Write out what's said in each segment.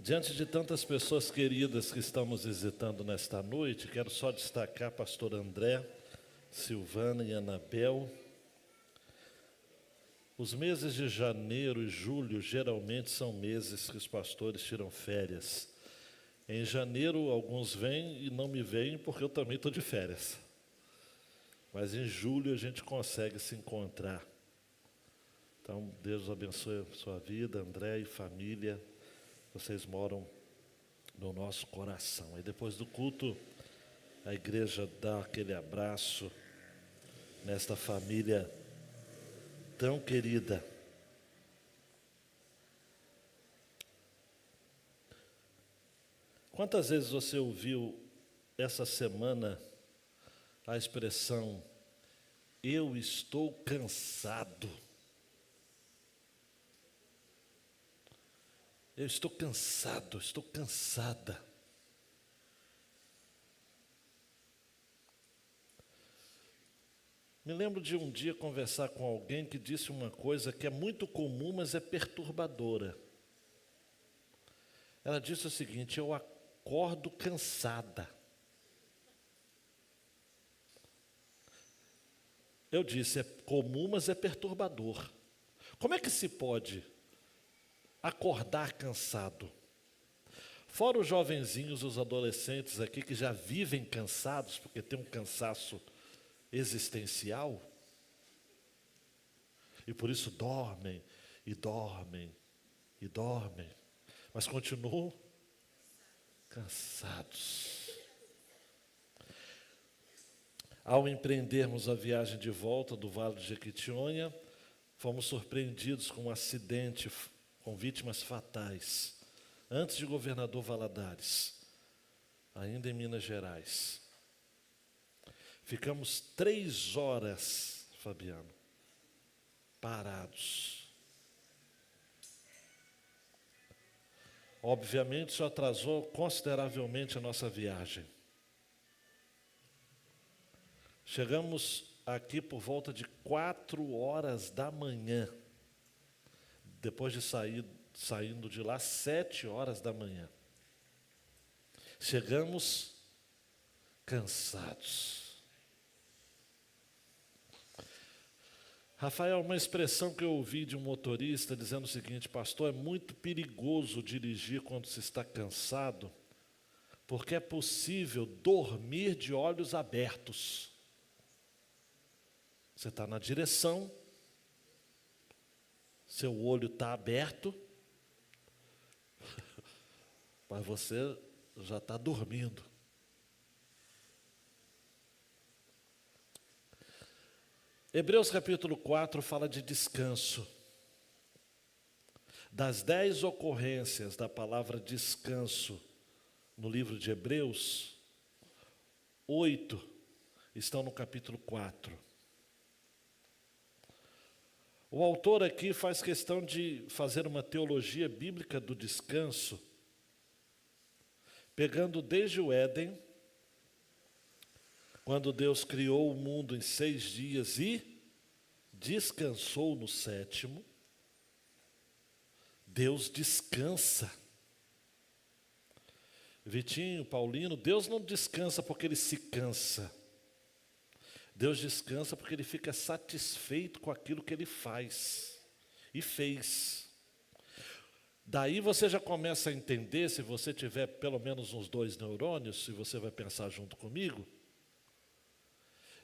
Diante de tantas pessoas queridas que estamos visitando nesta noite, quero só destacar pastor André, Silvana e Anabel. Os meses de janeiro e julho geralmente são meses que os pastores tiram férias. Em janeiro alguns vêm e não me veem porque eu também estou de férias. Mas em julho a gente consegue se encontrar. Então Deus abençoe a sua vida, André e família. Vocês moram no nosso coração. E depois do culto, a igreja dá aquele abraço nesta família tão querida. Quantas vezes você ouviu essa semana a expressão "eu estou cansado"? Eu estou cansado, estou cansada. Me lembro de um dia conversar com alguém que disse uma coisa que é muito comum, mas é perturbadora. Ela disse o seguinte: eu acordo cansada. Eu disse, é comum, mas é perturbador. Como é que se pode acordar cansado? Fora os jovenzinhos, os adolescentes aqui que já vivem cansados, porque tem um cansaço existencial, e por isso dormem, e dormem, e dormem, mas continuam cansados. Ao empreendermos a viagem de volta do Vale de Jequitinhonha, fomos surpreendidos com um acidente com vítimas fatais, antes de Governador Valadares, ainda em Minas Gerais. Ficamos 3 horas, Fabiano, parados. Obviamente, isso atrasou consideravelmente a nossa viagem. Chegamos aqui por volta de 4 horas da manhã, depois de saindo de lá 7 horas da manhã. Chegamos cansados. Rafael, uma expressão que eu ouvi de um motorista dizendo o seguinte: pastor, é muito perigoso dirigir quando se está cansado, porque é possível dormir de olhos abertos. Você está na direção, seu olho está aberto, mas você já está dormindo. Hebreus capítulo 4 fala de descanso. Das 10 ocorrências da palavra descanso no livro de Hebreus, 8 estão no capítulo 4. O autor aqui faz questão de fazer uma teologia bíblica do descanso, pegando desde o Éden, quando Deus criou o mundo em 6 dias e descansou no 7º. Deus descansa. Vitinho, Paulino, Deus não descansa porque Ele se cansa. Deus descansa porque Ele fica satisfeito com aquilo que Ele faz e fez. Daí você já começa a entender, se você tiver pelo menos uns 2 neurônios, se você vai pensar junto comigo,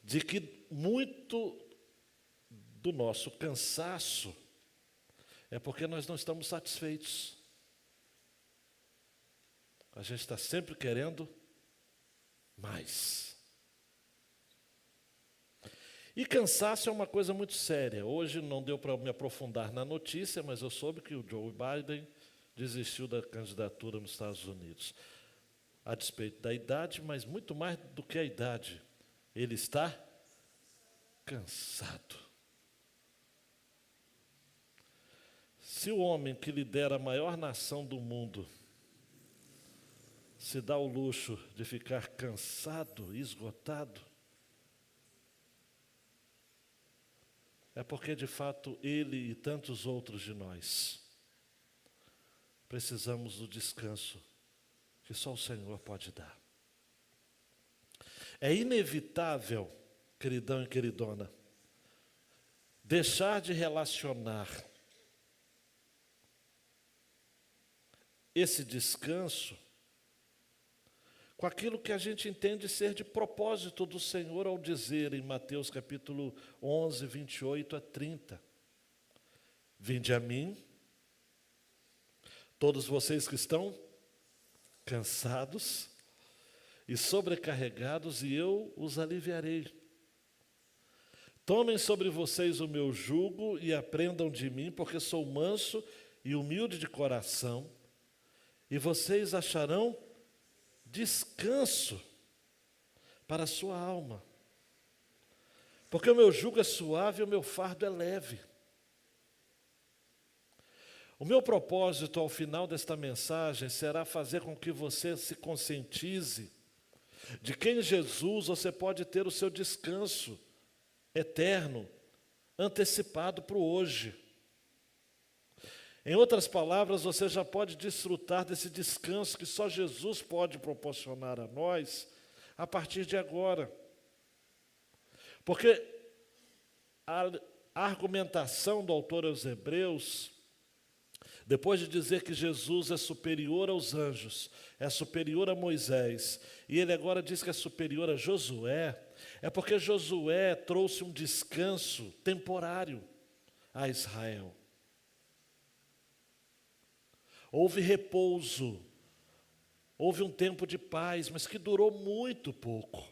de que muito do nosso cansaço é porque nós não estamos satisfeitos. A gente está sempre querendo mais. E cansaço é uma coisa muito séria. Hoje não deu para me aprofundar na notícia, mas eu soube que o Joe Biden desistiu da candidatura nos Estados Unidos. A despeito da idade, mas muito mais do que a idade, ele está cansado. Se o homem que lidera a maior nação do mundo se dá o luxo de ficar cansado, esgotado, é porque, de fato, ele e tantos outros de nós precisamos do descanso que só o Senhor pode dar. É inevitável, queridão e queridona, deixar de relacionar esse descanso com aquilo que a gente entende ser de propósito do Senhor ao dizer em Mateus capítulo 11, 28 a 30. Vinde a mim, todos vocês que estão cansados e sobrecarregados, e eu os aliviarei. Tomem sobre vocês o meu jugo e aprendam de mim, porque sou manso e humilde de coração, e vocês acharão descanso para a sua alma. Porque o meu jugo é suave e o meu fardo é leve. O meu propósito ao final desta mensagem será fazer com que você se conscientize de que em Jesus você pode ter o seu descanso eterno, antecipado para o hoje. Em outras palavras, você já pode desfrutar desse descanso que só Jesus pode proporcionar a nós a partir de agora. Porque a argumentação do autor aos Hebreus, depois de dizer que Jesus é superior aos anjos, é superior a Moisés, e ele agora diz que é superior a Josué, é porque Josué trouxe um descanso temporário a Israel. Houve repouso, houve um tempo de paz, mas que durou muito pouco.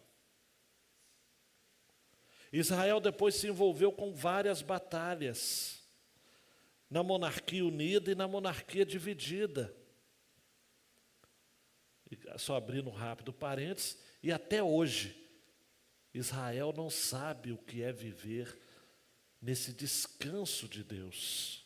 Israel depois se envolveu com várias batalhas, na monarquia unida e na monarquia dividida. Só abrindo um rápido parênteses, e até hoje, Israel não sabe o que é viver nesse descanso de Deus.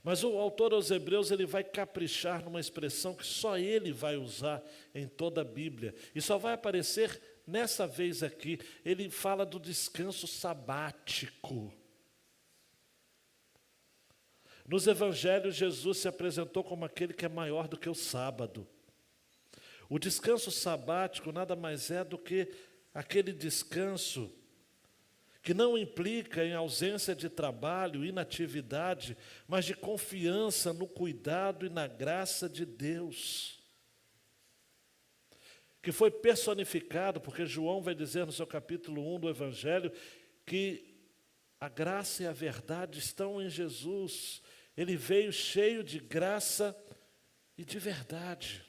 Mas o autor aos Hebreus, ele vai caprichar numa expressão que só ele vai usar em toda a Bíblia, e só vai aparecer nessa vez aqui. Ele fala do descanso sabático. Nos evangelhos, Jesus se apresentou como aquele que é maior do que o sábado. O descanso sabático nada mais é do que aquele descanso que não implica em ausência de trabalho, inatividade, mas de confiança no cuidado e na graça de Deus, que foi personificado, porque João vai dizer no seu capítulo 1 do Evangelho, que a graça e a verdade estão em Jesus. Ele veio cheio de graça e de verdade.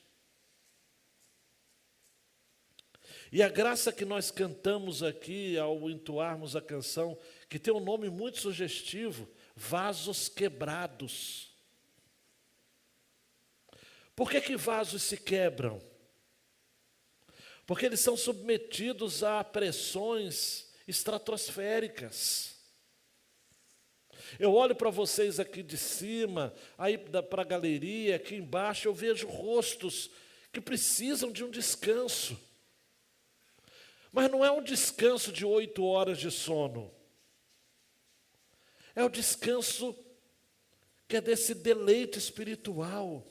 E a graça que nós cantamos aqui ao entoarmos a canção, que tem um nome muito sugestivo, vasos quebrados. Por que vasos se quebram? Porque eles são submetidos a pressões estratosféricas. Eu olho para vocês aqui de cima, aí para a galeria, aqui embaixo, eu vejo rostos que precisam de um descanso. Mas não é um descanso de 8 horas de sono. É o descanso que é desse deleite espiritual.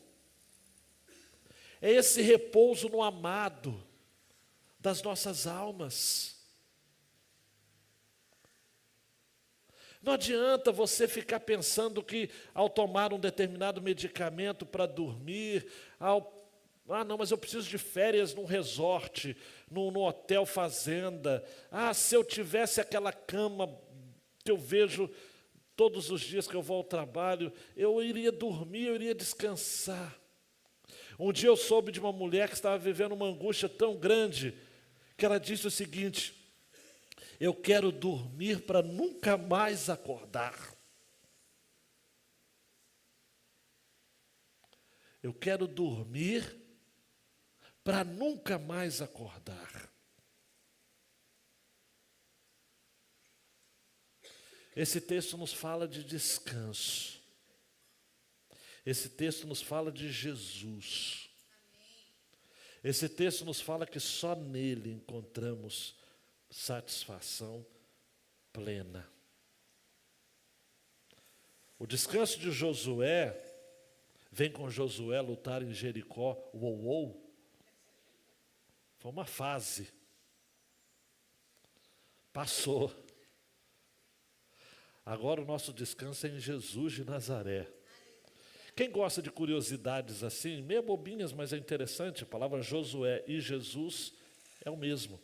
É esse repouso no amado das nossas almas. Não adianta você ficar pensando que ao tomar um determinado medicamento para dormir, não, mas eu preciso de férias num resort, num hotel fazenda. Se eu tivesse aquela cama que eu vejo todos os dias que eu vou ao trabalho, eu iria dormir, eu iria descansar. Um dia eu soube de uma mulher que estava vivendo uma angústia tão grande, que ela disse o seguinte: eu quero dormir para nunca mais acordar. Eu quero dormir para nunca mais acordar. Esse texto nos fala de descanso. Esse texto nos fala de Jesus. Esse texto nos fala que só nele encontramos satisfação plena. O descanso de Josué vem com Josué lutar em Jericó, foi uma fase. Passou. Agora o nosso descanso é em Jesus de Nazaré. Quem gosta de curiosidades assim, meio bobinhas, mas é interessante, a palavra Josué e Jesus é o mesmo.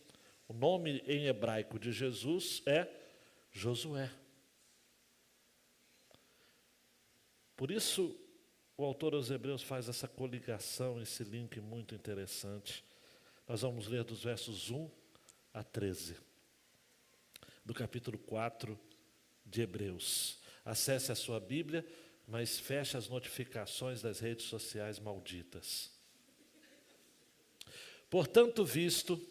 O nome em hebraico de Jesus é Josué. Por isso, o autor aos Hebreus faz essa coligação, esse link muito interessante. Nós vamos ler dos versos 1 a 13, do capítulo 4 de Hebreus. Acesse a sua Bíblia, mas feche as notificações das redes sociais malditas. Portanto, visto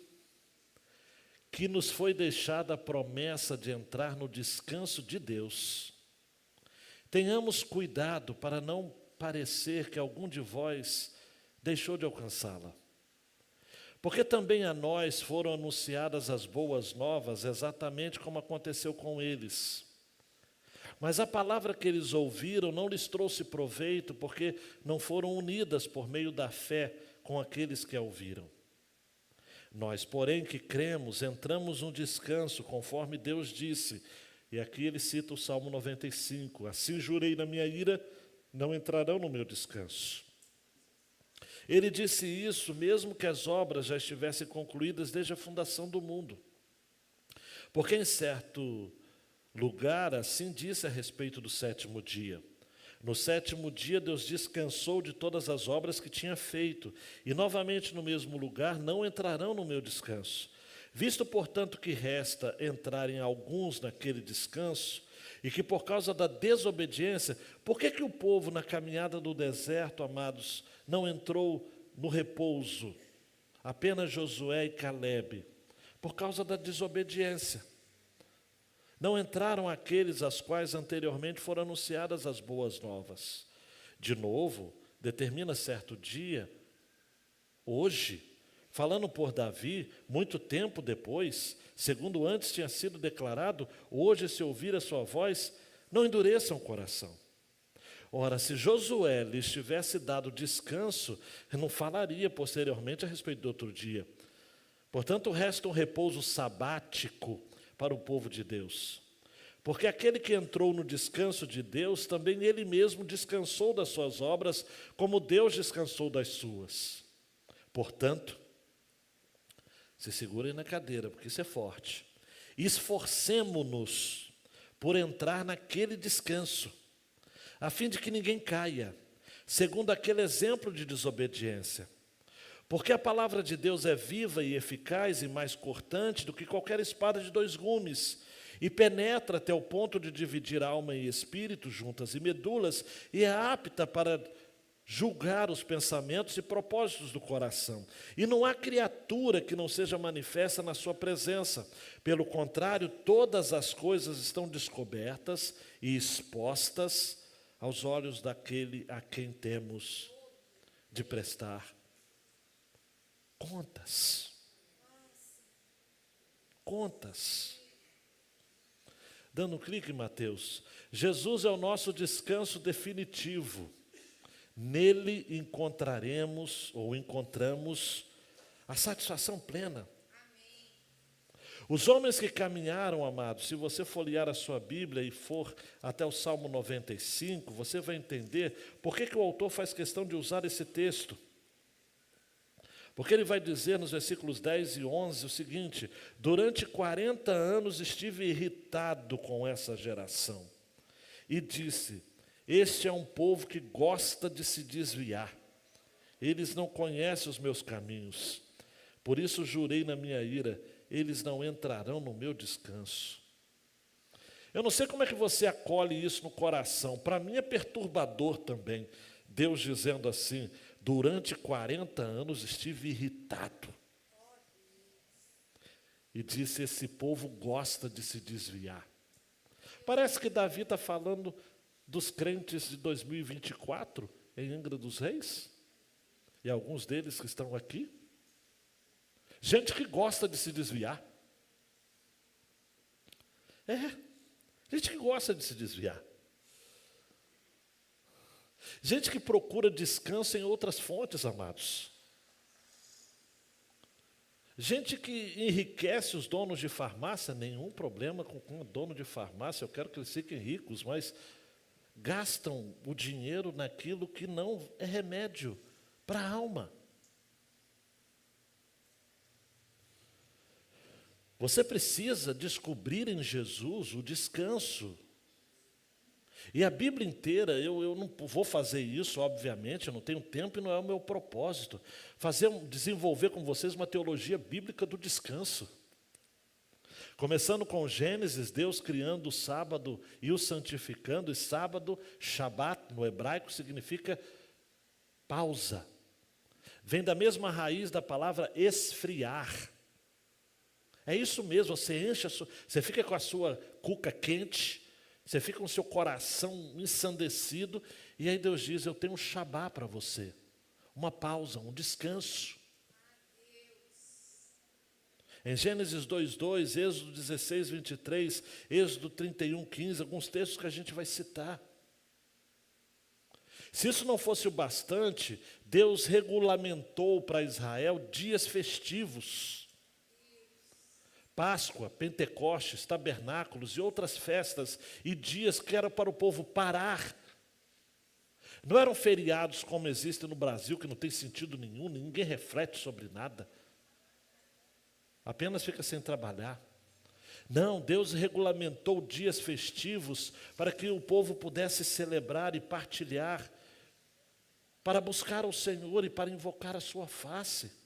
que nos foi deixada a promessa de entrar no descanso de Deus, tenhamos cuidado para não parecer que algum de vós deixou de alcançá-la. Porque também a nós foram anunciadas as boas novas, exatamente como aconteceu com eles. Mas a palavra que eles ouviram não lhes trouxe proveito, porque não foram unidas por meio da fé com aqueles que a ouviram. Nós, porém, que cremos, entramos no descanso, conforme Deus disse. E aqui ele cita o Salmo 95. Assim jurei na minha ira, não entrarão no meu descanso. Ele disse isso mesmo que as obras já estivessem concluídas desde a fundação do mundo. Porque em certo lugar assim disse a respeito do sétimo dia. No sétimo dia Deus descansou de todas as obras que tinha feito, e novamente no mesmo lugar não entrarão no meu descanso. Visto, portanto, que resta entrarem alguns naquele descanso, e que por causa da desobediência, por que o povo na caminhada do deserto, amados, não entrou no repouso? Apenas Josué e Calebe, por causa da desobediência. Não entraram aqueles aos quais anteriormente foram anunciadas as boas novas. De novo, determina certo dia, hoje, falando por Davi, muito tempo depois, segundo antes tinha sido declarado, hoje, se ouvir a sua voz, não endureçam o coração. Ora, se Josué lhes tivesse dado descanso, não falaria posteriormente a respeito do outro dia. Portanto, resta um repouso sabático para o povo de Deus. Porque aquele que entrou no descanso de Deus, também ele mesmo descansou das suas obras, como Deus descansou das suas. Portanto, se segurem na cadeira, porque isso é forte. Esforcemo-nos por entrar naquele descanso, a fim de que ninguém caia, segundo aquele exemplo de desobediência. Porque a palavra de Deus é viva e eficaz e mais cortante do que qualquer espada de 2 gumes, e penetra até o ponto de dividir alma e espírito, juntas e medulas, e é apta para julgar os pensamentos e propósitos do coração. E não há criatura que não seja manifesta na sua presença. Pelo contrário, todas as coisas estão descobertas e expostas aos olhos daquele a quem temos de prestar contas. Contas. Dando um clique em Mateus. Jesus é o nosso descanso definitivo. Nele encontraremos ou encontramos a satisfação plena. Amém. Os homens que caminharam, amados, se você folhear a sua Bíblia e for até o Salmo 95, você vai entender por que o autor faz questão de usar esse texto. Porque ele vai dizer nos versículos 10 e 11 o seguinte: durante 40 anos estive irritado com essa geração e disse: este é um povo que gosta de se desviar. Eles não conhecem os meus caminhos. Por isso jurei na minha ira, eles não entrarão no meu descanso. Eu não sei como é que você acolhe isso no coração. Para mim é perturbador também. Deus dizendo assim: durante 40 anos estive irritado. E disse: esse povo gosta de se desviar. Parece que Davi está falando dos crentes de 2024 em Angra dos Reis, e alguns deles que estão aqui, gente que gosta de se desviar. Gente que gosta de se desviar. Gente que procura descanso em outras fontes, amados. Gente que enriquece os donos de farmácia, nenhum problema com o dono de farmácia, eu quero que eles fiquem ricos, mas gastam o dinheiro naquilo que não é remédio para a alma. Você precisa descobrir em Jesus o descanso. E a Bíblia inteira, eu não vou fazer isso, obviamente, eu não tenho tempo e não é o meu propósito. Desenvolver com vocês uma teologia bíblica do descanso. Começando com Gênesis, Deus criando o sábado e o santificando, e sábado, Shabat, no hebraico, significa pausa. Vem da mesma raiz da palavra esfriar. É isso mesmo, você fica com a sua cuca quente, você fica com o seu coração ensandecido, e aí Deus diz, eu tenho um Shabá para você, uma pausa, um descanso. Em Gênesis 2:2, Êxodo 16:23, Êxodo 31:15, alguns textos que a gente vai citar. Se isso não fosse o bastante, Deus regulamentou para Israel dias festivos. Páscoa, Pentecostes, tabernáculos e outras festas e dias que era para o povo parar. Não eram feriados como existem no Brasil, que não tem sentido nenhum, ninguém reflete sobre nada. Apenas fica sem trabalhar. Não, Deus regulamentou dias festivos para que o povo pudesse celebrar e partilhar, para buscar o Senhor e para invocar a sua face.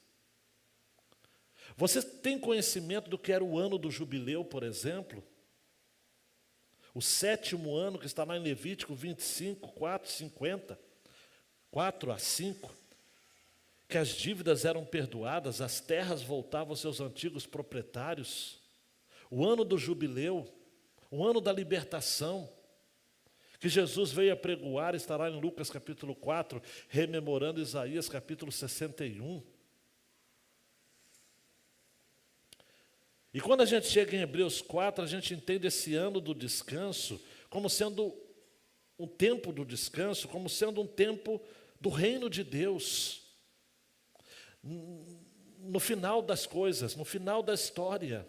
Você tem conhecimento do que era o ano do jubileu, por exemplo? O 7º ano, que está lá em Levítico 25, 4, 50, 4 a 5, que as dívidas eram perdoadas, as terras voltavam aos seus antigos proprietários. O ano do jubileu, o ano da libertação, que Jesus veio apregoar, estará em Lucas capítulo 4, rememorando Isaías capítulo 61. E quando a gente chega em Hebreus 4, a gente entende esse ano do descanso como sendo um tempo do descanso, como sendo um tempo do reino de Deus. No final das coisas, no final da história.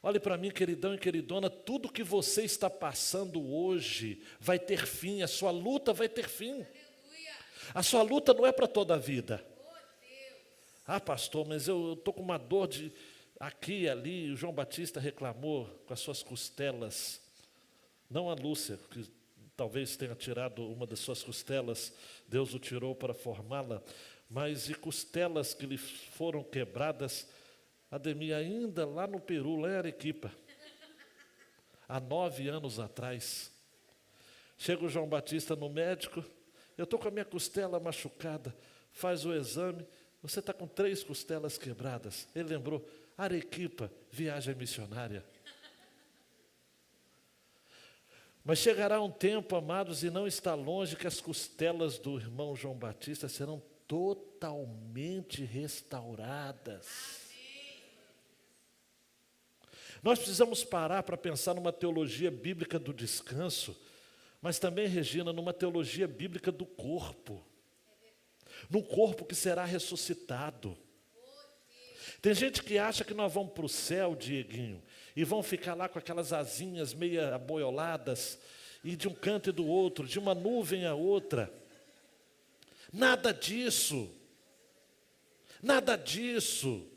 Olhe para mim, queridão e queridona, tudo que você está passando hoje vai ter fim, a sua luta vai ter fim. A sua luta não é para toda a vida. Ah, pastor, mas eu estou com uma dor aqui e ali. O João Batista reclamou com as suas costelas. Não a Lúcia, que talvez tenha tirado uma das suas costelas. Deus o tirou para formá-la. Mas de costelas que lhe foram quebradas, Ademir, ainda lá no Peru, lá em Arequipa. Há 9 anos atrás. Chega o João Batista no médico. Eu estou com a minha costela machucada. Faz o exame. Você está com 3 costelas quebradas. Ele lembrou, Arequipa, viagem missionária. Mas chegará um tempo, amados, e não está longe, que as costelas do irmão João Batista serão totalmente restauradas. Nós precisamos parar para pensar numa teologia bíblica do descanso, mas também, Regina, numa teologia bíblica do corpo. Num corpo que será ressuscitado. Tem gente que acha que nós vamos para o céu, Dieguinho, e vão ficar lá com aquelas asinhas meio aboioladas, e de um canto e do outro, de uma nuvem a outra. Nada disso. Nada disso.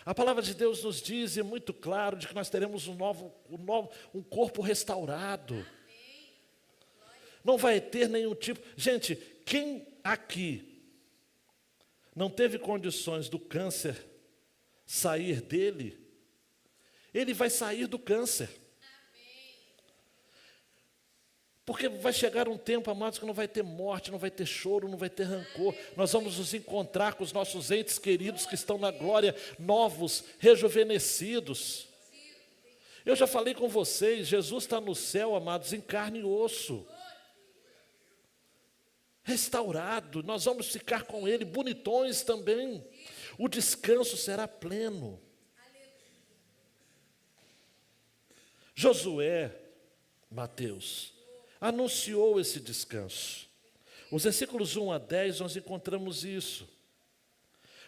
A palavra de Deus nos diz, e é muito claro, de que nós teremos um corpo restaurado. Não vai ter nenhum tipo. Gente, quem aqui não teve condições do câncer sair dele, ele vai sair do câncer. Porque vai chegar um tempo, amados, que não vai ter morte, não vai ter choro, não vai ter rancor. Nós vamos nos encontrar com os nossos entes queridos que estão na glória, novos, rejuvenescidos. Eu já falei com vocês, Jesus está no céu, amados, em carne e osso. Restaurado, nós vamos ficar com Ele, bonitões também. O descanso será pleno. Josué, Mateus, anunciou esse descanso. Os versículos 1 a 10, nós encontramos isso.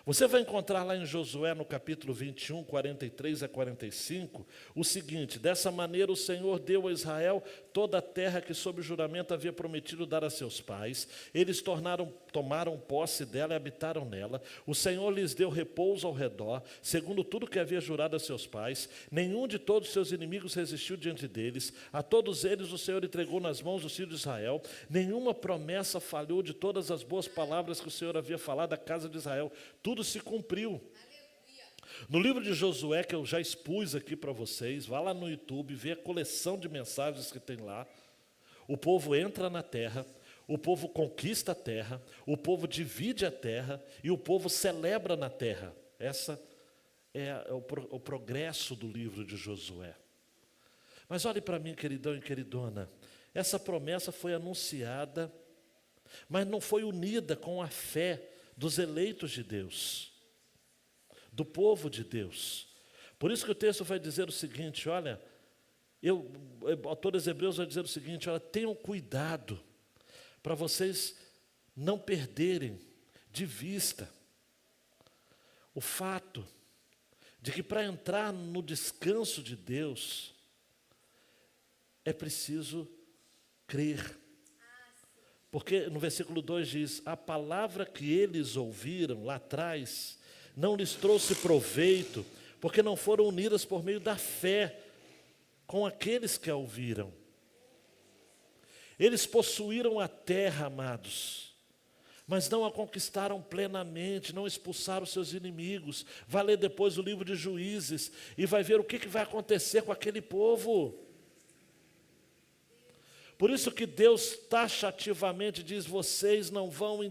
Você vai encontrar lá em Josué, no capítulo 21, 43 a 45, o seguinte: dessa maneira o Senhor deu a Israel toda a terra que sob juramento havia prometido dar a seus pais. Eles tomaram posse dela e habitaram nela. O Senhor lhes deu repouso ao redor, segundo tudo que havia jurado a seus pais. Nenhum de todos seus inimigos resistiu diante deles. A todos eles o Senhor entregou nas mãos dos filhos de Israel. Nenhuma promessa falhou de todas as boas palavras que o Senhor havia falado à casa de Israel. Tudo se cumpriu. No livro de Josué, que eu já expus aqui para vocês, vá lá no YouTube, vê a coleção de mensagens que tem lá. O povo entra na terra, o povo conquista a terra, o povo divide a terra e o povo celebra na terra. Essa é o progresso do livro de Josué. Mas olhe para mim, queridão e queridona, essa promessa foi anunciada, mas não foi unida com a fé dos eleitos de Deus, do povo de Deus. Por isso que o texto vai dizer o seguinte, olha, o autor dos Hebreus vai dizer o seguinte, olha, tenham cuidado para vocês não perderem de vista o fato de que para entrar no descanso de Deus é preciso crer. Porque no versículo 2 diz, a palavra que eles ouviram lá atrás não lhes trouxe proveito, porque não foram unidas por meio da fé com aqueles que a ouviram. Eles possuíram a terra, amados, mas não a conquistaram plenamente, não expulsaram seus inimigos. Vai ler depois o livro de Juízes e vai ver o que vai acontecer com aquele povo. Por isso que Deus taxativamente diz, vocês não vão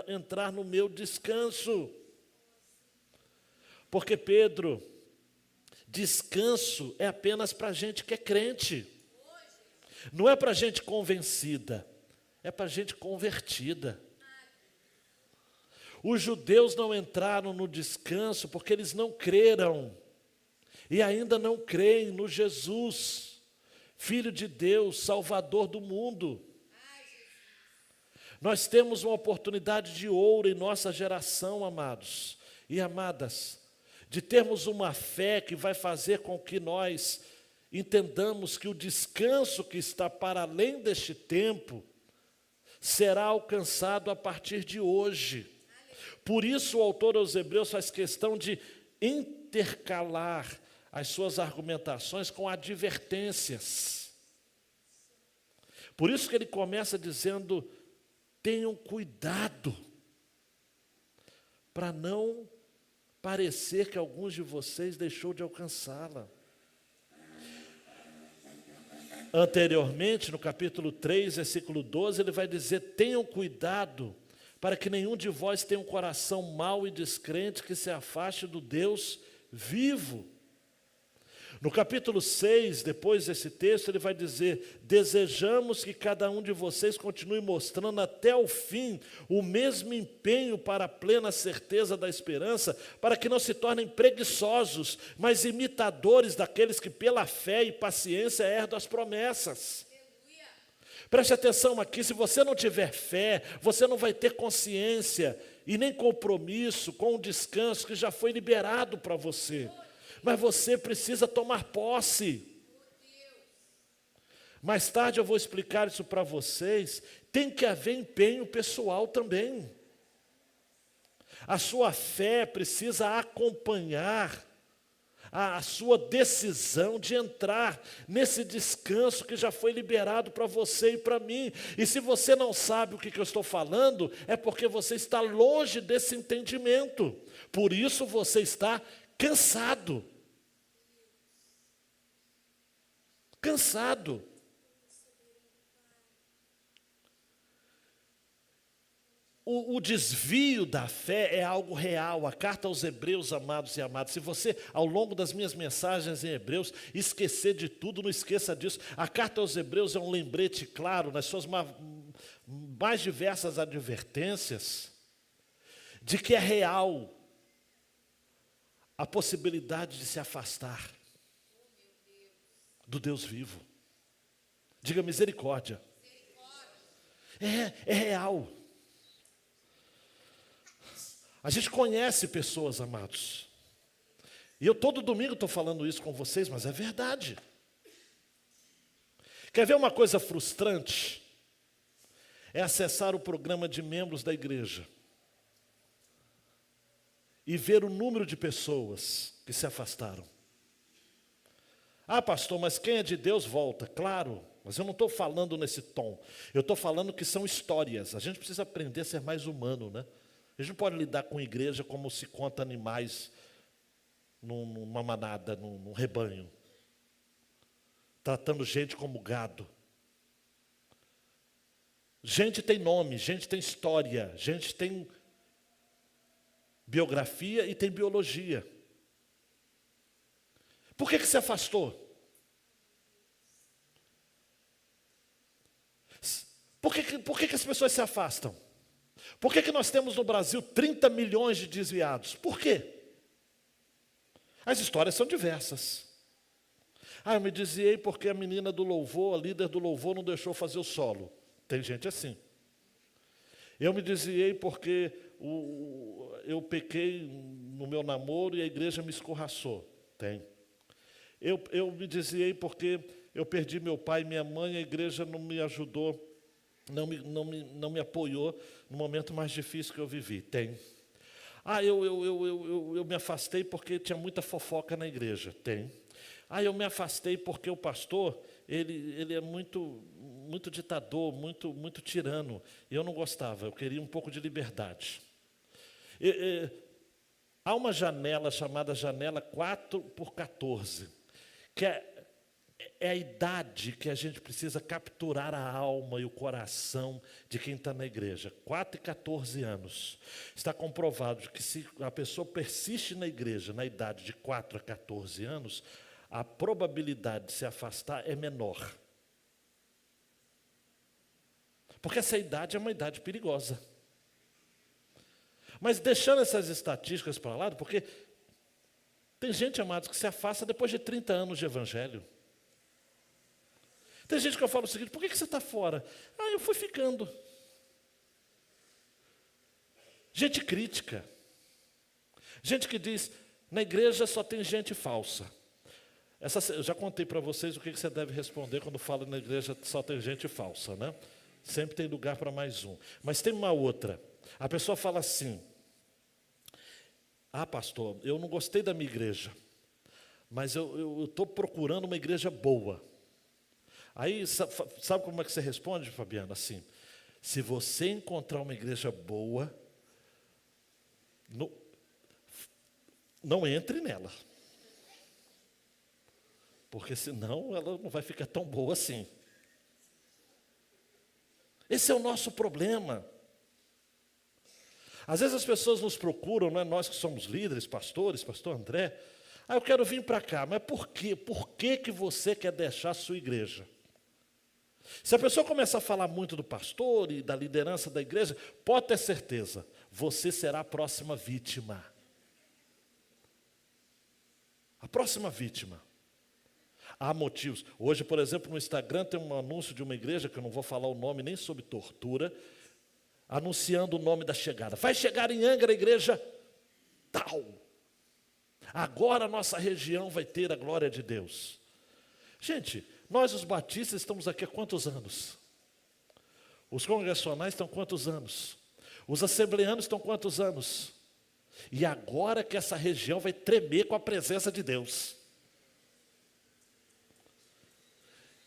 entrar no meu descanso. Porque, Pedro, descanso é apenas para gente que é crente. Não é para gente convencida, é para gente convertida. Os judeus não entraram no descanso porque eles não creram. E ainda não creem no Jesus, Filho de Deus, Salvador do mundo. Nós temos uma oportunidade de ouro em nossa geração, amados e amadas, de termos uma fé que vai fazer com que nós entendamos que o descanso que está para além deste tempo será alcançado a partir de hoje. Por isso o autor aos Hebreus faz questão de intercalar as suas argumentações com advertências. Por isso que ele começa dizendo, tenham cuidado para não parecer que alguns de vocês deixou de alcançá-la. Anteriormente, no capítulo 3, versículo 12, ele vai dizer, tenham cuidado para que nenhum de vós tenha um coração mau e descrente que se afaste do Deus vivo. No capítulo 6, depois desse texto, ele vai dizer, desejamos que cada um de vocês continue mostrando até o fim o mesmo empenho para a plena certeza da esperança, para que não se tornem preguiçosos, mas imitadores daqueles que pela fé e paciência herdam as promessas. Preste atenção aqui, se você não tiver fé, você não vai ter consciência e nem compromisso com o descanso que já foi liberado para você. Mas você precisa tomar posse. Mais tarde eu vou explicar isso para vocês. Tem que haver empenho pessoal também. A sua fé precisa acompanhar a sua decisão de entrar nesse descanso que já foi liberado para você e para mim. E se você não sabe o que eu estou falando, é porque você está longe desse entendimento. Por isso você está cansado. Cansado. O desvio da fé é algo real. A carta aos Hebreus, amados e amadas, se você, ao longo das minhas mensagens em Hebreus, esquecer de tudo, não esqueça disso. A carta aos Hebreus é um lembrete claro, nas suas mais diversas advertências, de que é real a possibilidade de se afastar do Deus vivo. Diga misericórdia. É real. A gente conhece pessoas, amados. E eu todo domingo estou falando isso com vocês, mas é verdade. Quer ver uma coisa frustrante? É acessar o programa de membros da igreja e ver o número de pessoas que se afastaram. Ah, pastor, mas quem é de Deus volta. Claro, mas eu não estou falando nesse tom. Eu estou falando que são histórias. A gente precisa aprender a ser mais humano, né? A gente não pode lidar com a igreja como se conta animais numa manada, num rebanho. Tratando gente como gado. Gente tem nome, gente tem história, gente tem biografia e tem biologia. Por que se afastou? Por que as pessoas se afastam? Por que nós temos no Brasil 30 milhões de desviados? Por quê? As histórias são diversas. Ah, eu me desviei porque a menina do louvor, a líder do louvor, não deixou fazer o solo. Tem gente assim. Eu me desviei porque eu pequei no meu namoro e a igreja me escorraçou. Tem. Eu me desviei porque eu perdi meu pai e minha mãe e a igreja não me ajudou, não me apoiou no momento mais difícil que eu vivi. Tem. Ah, eu me afastei porque tinha muita fofoca na igreja. Tem. Ah, eu me afastei porque o pastor, ele é muito ditador, muito tirano. E eu não gostava, eu queria um pouco de liberdade. Há uma janela chamada janela 4x14, que é a idade que a gente precisa capturar a alma e o coração de quem está na igreja. 4 e 14 anos. Está comprovado que se a pessoa persiste na igreja na idade de 4 a 14 anos, a probabilidade de se afastar é menor. Porque essa idade é uma idade perigosa. Mas deixando essas estatísticas para lá, porque tem gente, amados, que se afasta depois de 30 anos de evangelho. Tem gente que eu falo o seguinte: por que você está fora? Ah, eu fui ficando. Gente crítica. Gente que diz, na igreja só tem gente falsa. Eu já contei para vocês o que você deve responder quando fala na igreja só tem gente falsa, né? Sempre tem lugar para mais um. Mas tem uma outra. A pessoa fala assim: ah, pastor, eu não gostei da minha igreja, mas eu estou procurando uma igreja boa. Aí, sabe como é que você responde, Fabiana? Assim: se você encontrar uma igreja boa, não entre nela. Porque senão ela não vai ficar tão boa assim. Esse é o nosso problema. Às vezes as pessoas nos procuram, não é nós que somos líderes, pastores, pastor André. Ah, eu quero vir para cá, mas por quê? Por que você quer deixar a sua igreja? Se a pessoa começar a falar muito do pastor e da liderança da igreja, pode ter certeza, você será a próxima vítima. A próxima vítima. Há motivos. Hoje, por exemplo, no Instagram tem um anúncio de uma igreja, que eu não vou falar o nome nem sobre tortura, anunciando o nome da chegada. Vai chegar em Angra a igreja tal. Agora a nossa região vai ter a glória de Deus. Gente, nós os batistas estamos aqui há quantos anos? Os congregacionais estão quantos anos? Os assembleanos estão quantos anos? E agora que essa região vai tremer com a presença de Deus.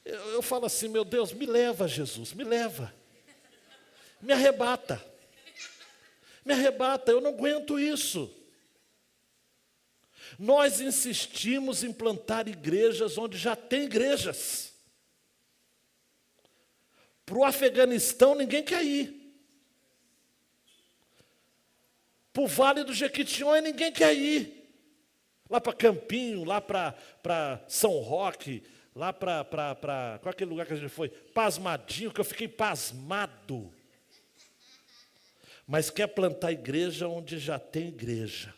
Eu falo assim: meu Deus, me leva, Jesus, me leva. Me arrebata. Me arrebata, eu não aguento isso. Nós insistimos em plantar igrejas onde já tem igrejas. Para o Afeganistão ninguém quer ir. Para o Vale do Jequitinhonha ninguém quer ir. Lá para Campinho, lá para São Roque, lá para qual é aquele lugar que a gente foi? Pasmadinho, que eu fiquei pasmado. Mas quer plantar igreja onde já tem igreja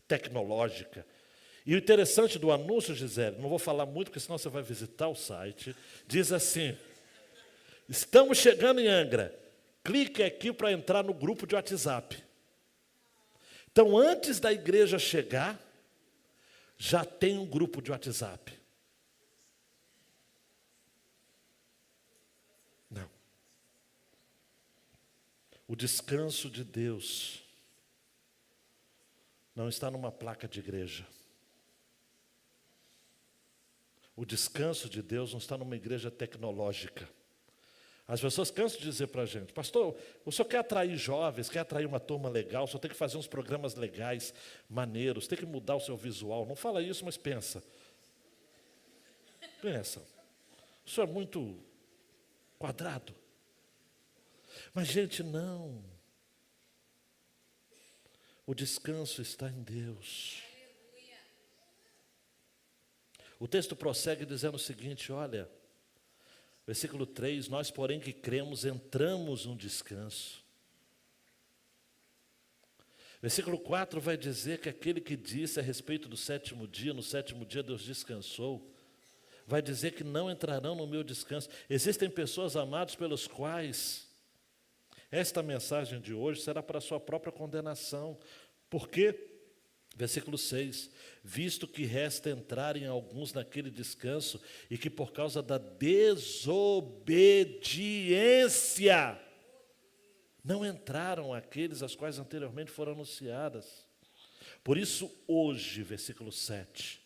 tecnológica. E o interessante do anúncio, Gisele, não vou falar muito, porque senão você vai visitar o site, diz assim: Estamos chegando em Angra. Clique aqui para entrar no grupo de WhatsApp. Então, antes da igreja chegar, já tem um grupo de WhatsApp. Não. O descanso de Deus não está numa placa de igreja. O descanso de Deus não está numa igreja tecnológica. As pessoas cansam de dizer para a gente: pastor, o senhor quer atrair jovens, quer atrair uma turma legal, o senhor tem que fazer uns programas legais, maneiros, tem que mudar o seu visual. Não fala isso, mas pensa. Pensa. O senhor é muito quadrado. Mas, gente, não. O descanso está em Deus. O texto prossegue dizendo o seguinte, olha, versículo 3, nós, porém, que cremos, entramos no descanso. Versículo 4 vai dizer que aquele que disse a respeito do sétimo dia, no sétimo dia Deus descansou, vai dizer que não entrarão no meu descanso. Existem pessoas, amados, pelos quais esta mensagem de hoje será para a sua própria condenação. Por quê? Versículo 6, visto que resta entrarem alguns naquele descanso e que por causa da desobediência não entraram aqueles aos quais anteriormente foram anunciadas. Por isso hoje, versículo 7,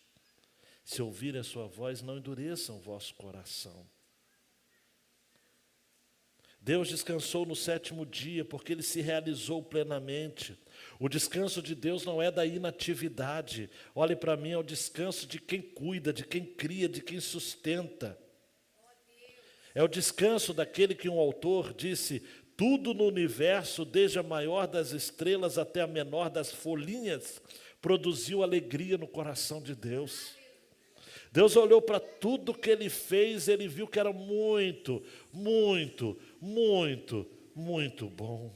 se ouvirem a sua voz, não endureçam o vosso coração. Deus descansou no sétimo dia, porque Ele se realizou plenamente. O descanso de Deus não é da inatividade. Olhe para mim, é o descanso de quem cuida, de quem cria, de quem sustenta. É o descanso daquele que um autor disse, tudo no universo, desde a maior das estrelas até a menor das folhinhas, produziu alegria no coração de Deus. Deus olhou para tudo que Ele fez, Ele viu que era muito, muito, muito, muito bom.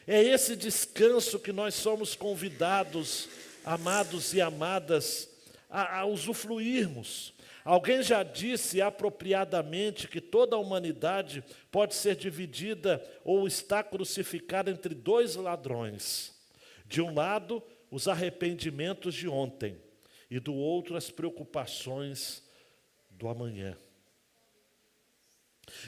É esse descanso que nós somos convidados, amados e amadas, a usufruirmos. Alguém já disse apropriadamente que toda a humanidade pode ser dividida ou está crucificada entre dois ladrões. De um lado, os arrependimentos de ontem, e do outro as preocupações do amanhã.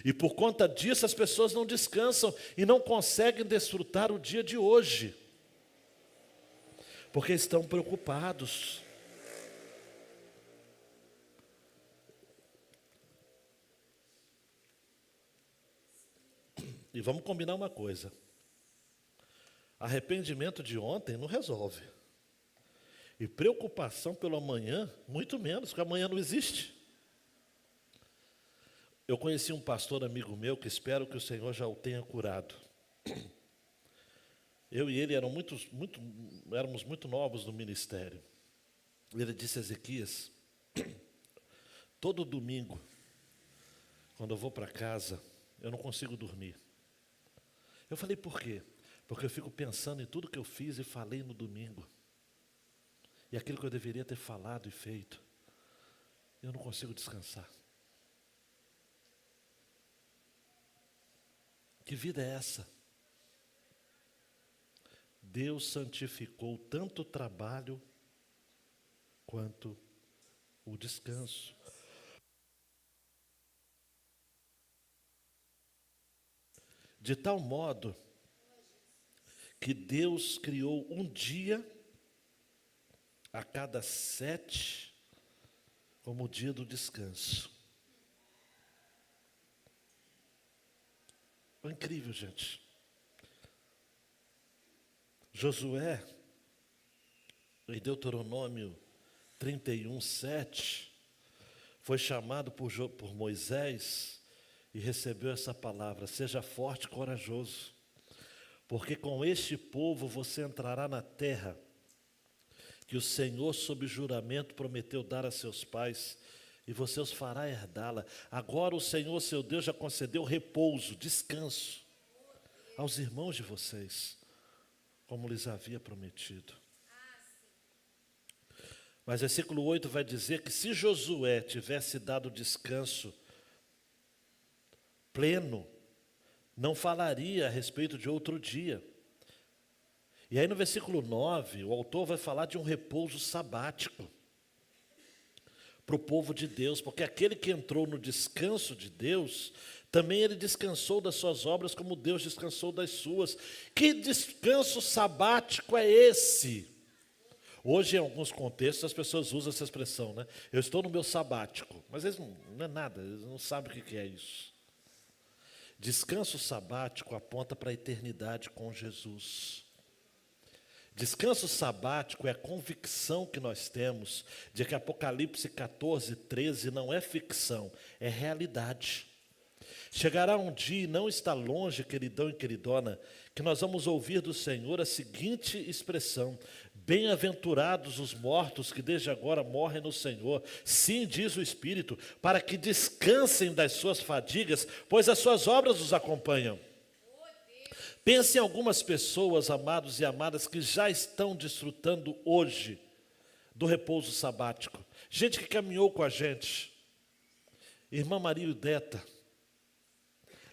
E por conta disso as pessoas não descansam e não conseguem desfrutar o dia de hoje, porque estão preocupados. E vamos combinar uma coisa, arrependimento de ontem não resolve. E preocupação pelo amanhã, muito menos, porque amanhã não existe. Eu conheci um pastor amigo meu, que espero que o Senhor já o tenha curado. Eu e ele éramos muito novos no ministério. Ele disse a Ezequias, todo domingo, quando eu vou para casa, eu não consigo dormir. Eu falei, por quê? Porque eu fico pensando em tudo que eu fiz e falei no domingo. E aquilo que eu deveria ter falado e feito, eu não consigo descansar. Que vida é essa? Deus santificou tanto o trabalho quanto o descanso. De tal modo que Deus criou um dia a cada 7 como o dia do descanso. É incrível, gente. Josué, em Deuteronômio 31:7, foi chamado por Moisés e recebeu essa palavra: seja forte e corajoso, porque com este povo você entrará na terra que o Senhor, sob juramento, prometeu dar a seus pais, e você os fará herdá-la. Agora o Senhor, seu Deus, já concedeu repouso, descanso aos irmãos de vocês, como lhes havia prometido. Mas versículo 8 vai dizer que se Josué tivesse dado descanso pleno, não falaria a respeito de outro dia. E aí no versículo 9, o autor vai falar de um repouso sabático para o povo de Deus, porque aquele que entrou no descanso de Deus, também ele descansou das suas obras como Deus descansou das suas. Que descanso sabático é esse? Hoje, em alguns contextos, as pessoas usam essa expressão, né? Eu estou no meu sabático. Mas eles não é nada, eles não sabem o que é isso. Descanso sabático aponta para a eternidade com Jesus. Descanso sabático é a convicção que nós temos de que Apocalipse 14, 13 não é ficção, é realidade. Chegará um dia, e não está longe, queridão e queridona, que nós vamos ouvir do Senhor a seguinte expressão: bem-aventurados os mortos que desde agora morrem no Senhor. Sim, diz o Espírito, para que descansem das suas fadigas, pois as suas obras os acompanham. Pense em algumas pessoas, amados e amadas, que já estão desfrutando hoje do repouso sabático. Gente que caminhou com a gente. Irmã Maria Udeta.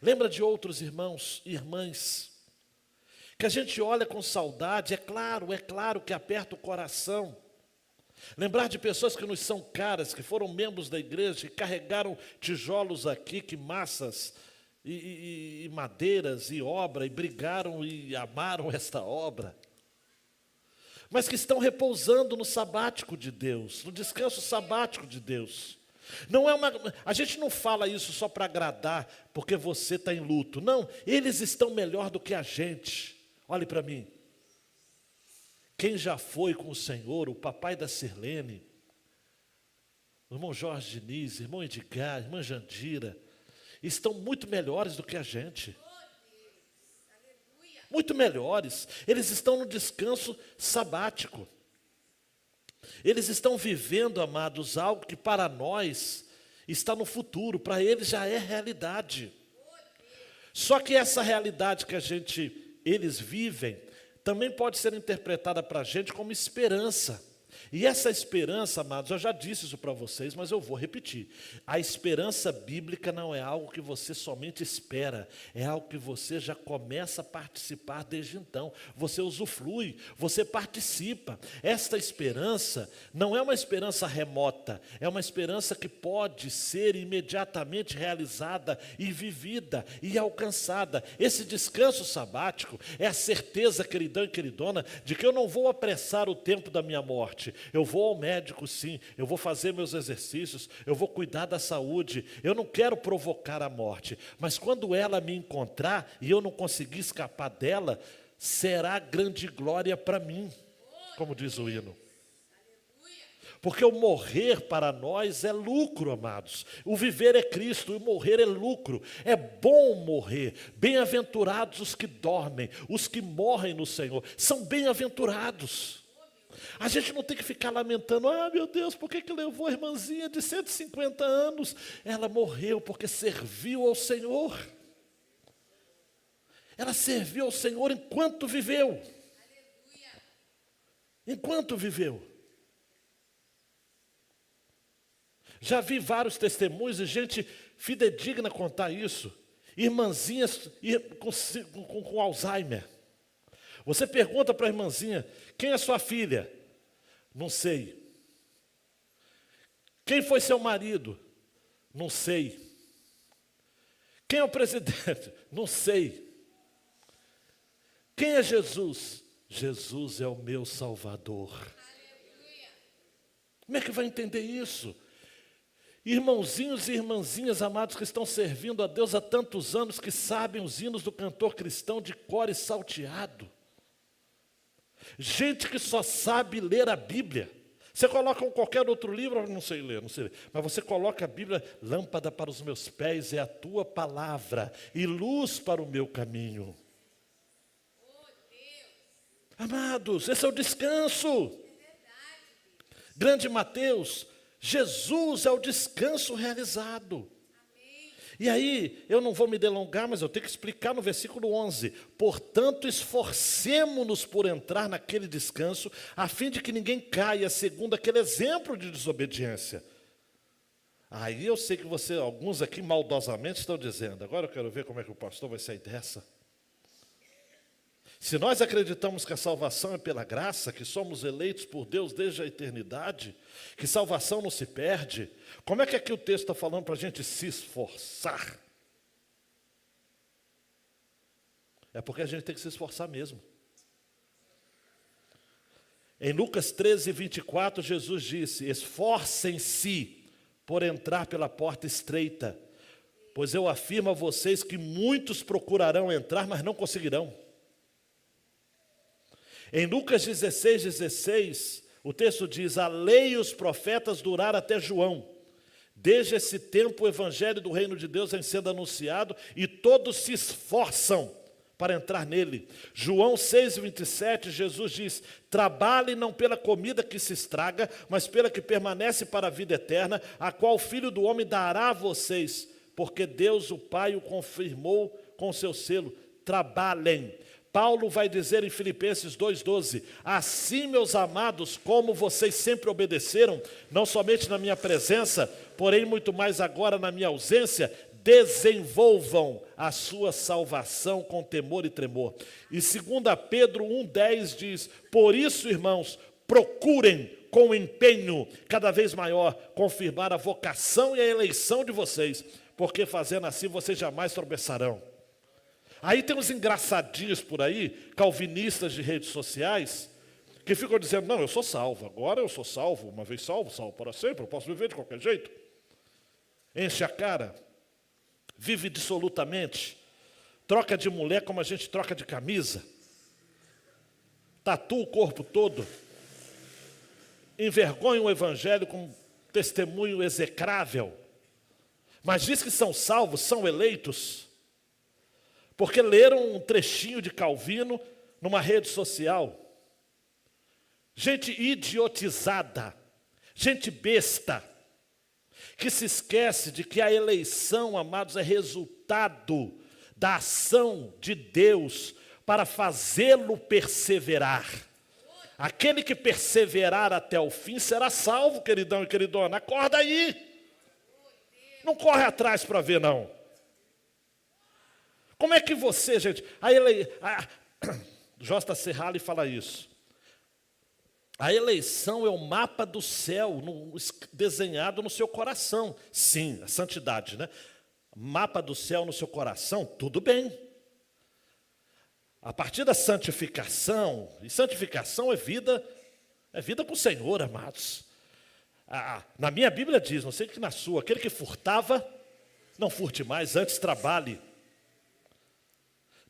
Lembra de outros irmãos e irmãs que a gente olha com saudade, é claro que aperta o coração. Lembrar de pessoas que nos são caras, que foram membros da igreja, que carregaram tijolos aqui, que massas e madeiras e obra, e brigaram e amaram esta obra, mas que estão repousando no sabático de Deus, no descanso sabático de Deus. Não é a gente não fala isso só para agradar, porque você está em luto. Não, eles estão melhor do que a gente. Olhe para mim. Quem já foi com o Senhor, o papai da Sirlene, o irmão Jorge Diniz, irmão Edgar, irmã Jandira, estão muito melhores do que a gente. Muito melhores. Eles estão no descanso sabático. Eles estão vivendo, amados, algo que para nós está no futuro, para eles já é realidade. Só que essa realidade que eles vivem, também pode ser interpretada para a gente como esperança. E essa esperança, amados, eu já disse isso para vocês, mas eu vou repetir. A esperança bíblica não é algo que você somente espera, é algo que você já começa a participar desde então. Você usufrui, você participa. Esta esperança não é uma esperança remota, é uma esperança que pode ser imediatamente realizada e vivida e alcançada. Esse descanso sabático é a certeza, queridão e queridona, de que eu não vou apressar o tempo da minha morte. Eu vou ao médico, sim, eu vou fazer meus exercícios, eu vou cuidar da saúde, eu não quero provocar a morte, mas quando ela me encontrar e eu não conseguir escapar dela, será grande glória para mim, como diz o hino. Porque o morrer para nós é lucro, amados. O viver é Cristo, o morrer é lucro. É bom morrer. Bem-aventurados os que dormem, os que morrem no Senhor, são bem-aventurados. A gente não tem que ficar lamentando: ah, meu Deus, por que levou a irmãzinha de 150 anos? Ela morreu porque serviu ao Senhor. Ela serviu ao Senhor enquanto viveu. Enquanto viveu. Já vi vários testemunhos de gente fidedigna contar isso. Irmãzinhas com Alzheimer. Você pergunta para a irmãzinha: quem é sua filha? Não sei. Quem foi seu marido? Não sei. Quem é o presidente? Não sei. Quem é Jesus? Jesus é o meu Salvador. Como é que vai entender isso? Irmãozinhos e irmãzinhas amados que estão servindo a Deus há tantos anos, que sabem os hinos do cantor cristão de cor e salteado. Gente que só sabe ler a Bíblia. Você coloca qualquer outro livro, eu não sei ler, mas você coloca a Bíblia: lâmpada para os meus pés é a tua palavra e luz para o meu caminho. Amados, esse é o descanso. Grande Mateus, Jesus é o descanso realizado. E aí, eu não vou me delongar, mas eu tenho que explicar no versículo 11. Portanto, esforcemo-nos por entrar naquele descanso, a fim de que ninguém caia segundo aquele exemplo de desobediência. Aí eu sei que alguns aqui maldosamente estão dizendo, agora eu quero ver como é que o pastor vai sair dessa. Se nós acreditamos que a salvação é pela graça, que somos eleitos por Deus desde a eternidade, que salvação não se perde, como é que aqui o texto está falando para a gente se esforçar? É porque a gente tem que se esforçar mesmo. Em Lucas 13, 24, Jesus disse, esforcem-se por entrar pela porta estreita, pois eu afirmo a vocês que muitos procurarão entrar, mas não conseguirão. Em Lucas 16, 16, o texto diz, a lei e os profetas duraram até João. Desde esse tempo o evangelho do reino de Deus vem sendo anunciado e todos se esforçam para entrar nele. João 6, 27, Jesus diz, trabalhem não pela comida que se estraga, mas pela que permanece para a vida eterna, a qual o Filho do Homem dará a vocês, porque Deus o Pai o confirmou com seu selo. Trabalhem. Paulo vai dizer em Filipenses 2,12, assim, meus amados, como vocês sempre obedeceram, não somente na minha presença, porém muito mais agora na minha ausência, desenvolvam a sua salvação com temor e tremor. E 2 Pedro 1,10 diz, por isso, irmãos, procurem com empenho cada vez maior confirmar a vocação e a eleição de vocês, porque fazendo assim vocês jamais tropeçarão. Aí tem uns engraçadinhos por aí, calvinistas de redes sociais, que ficam dizendo, não, eu sou salvo, agora eu sou salvo, uma vez salvo, salvo para sempre, eu posso viver de qualquer jeito. Enche a cara, vive dissolutamente, troca de mulher como a gente troca de camisa, tatua o corpo todo, envergonha o evangelho com testemunho execrável, mas diz que são salvos, são eleitos, porque leram um trechinho de Calvino numa rede social. Gente idiotizada, gente besta, que se esquece de que a eleição, amados, é resultado da ação de Deus para fazê-lo perseverar. Aquele que perseverar até o fim será salvo, queridão e queridona. Acorda aí. Não corre atrás para ver, não. Como é que você, gente... Josta Serralli fala isso. A eleição é o mapa do céu desenhado no seu coração. Sim, a santidade, né? Mapa do céu no seu coração, tudo bem. A partir da santificação, e santificação é vida com o Senhor, amados. Na minha Bíblia diz, não sei que na sua, aquele que furtava, não furte mais, antes trabalhe.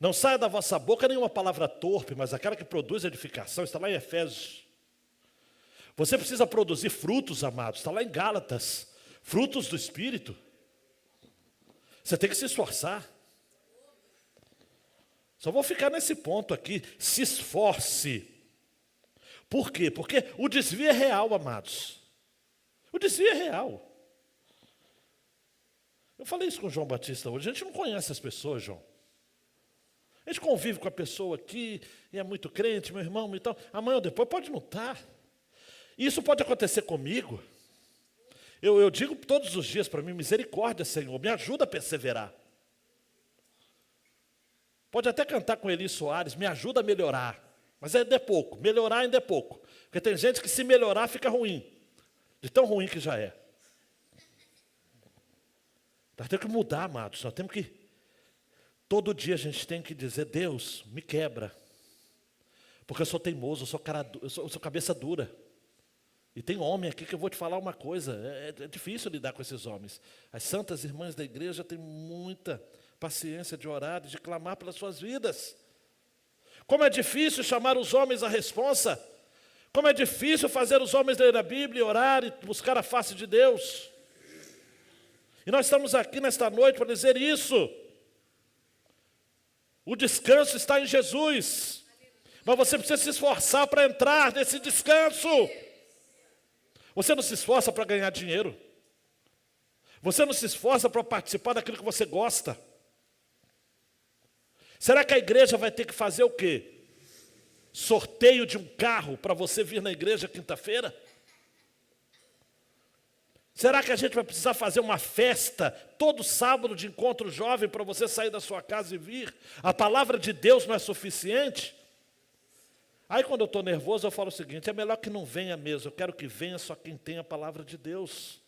Não saia da vossa boca nenhuma palavra torpe, mas aquela que produz edificação, está lá em Efésios. Você precisa produzir frutos, amados, está lá em Gálatas. Frutos do Espírito. Você tem que se esforçar. Só vou ficar nesse ponto aqui, se esforce. Por quê? Porque o desvio é real, amados. O desvio é real. Eu falei isso com o João Batista hoje, a gente não conhece as pessoas, João. A gente convive com a pessoa aqui, e é muito crente, meu irmão, então, amanhã ou depois pode não estar. Isso pode acontecer comigo. Eu digo todos os dias para mim, misericórdia, Senhor, me ajuda a perseverar. Pode até cantar com Eli Soares, me ajuda a melhorar. Mas ainda é pouco, melhorar ainda é pouco. Porque tem gente que se melhorar fica ruim, de tão ruim que já é. Nós temos que mudar, amados, nós temos que... Todo dia a gente tem que dizer, Deus, me quebra. Porque eu sou teimoso, eu sou cabeça dura. E tem homem aqui que eu vou te falar uma coisa, é difícil lidar com esses homens. As santas irmãs da igreja têm muita paciência de orar e de clamar pelas suas vidas. Como é difícil chamar os homens à responsa. Como é difícil fazer os homens ler a Bíblia, orar e buscar a face de Deus. E nós estamos aqui nesta noite para dizer isso. O descanso está em Jesus. Mas você precisa se esforçar para entrar nesse descanso. Você não se esforça para ganhar dinheiro. Você não se esforça para participar daquilo que você gosta. Será que a igreja vai ter que fazer o quê? Sorteio de um carro para você vir na igreja quinta-feira? Será que a gente vai precisar fazer uma festa todo sábado de encontro jovem para você sair da sua casa e vir? A palavra de Deus não é suficiente? Aí quando eu estou nervoso eu falo o seguinte, é melhor que não venha mesmo, eu quero que venha só quem tem a palavra de Deus.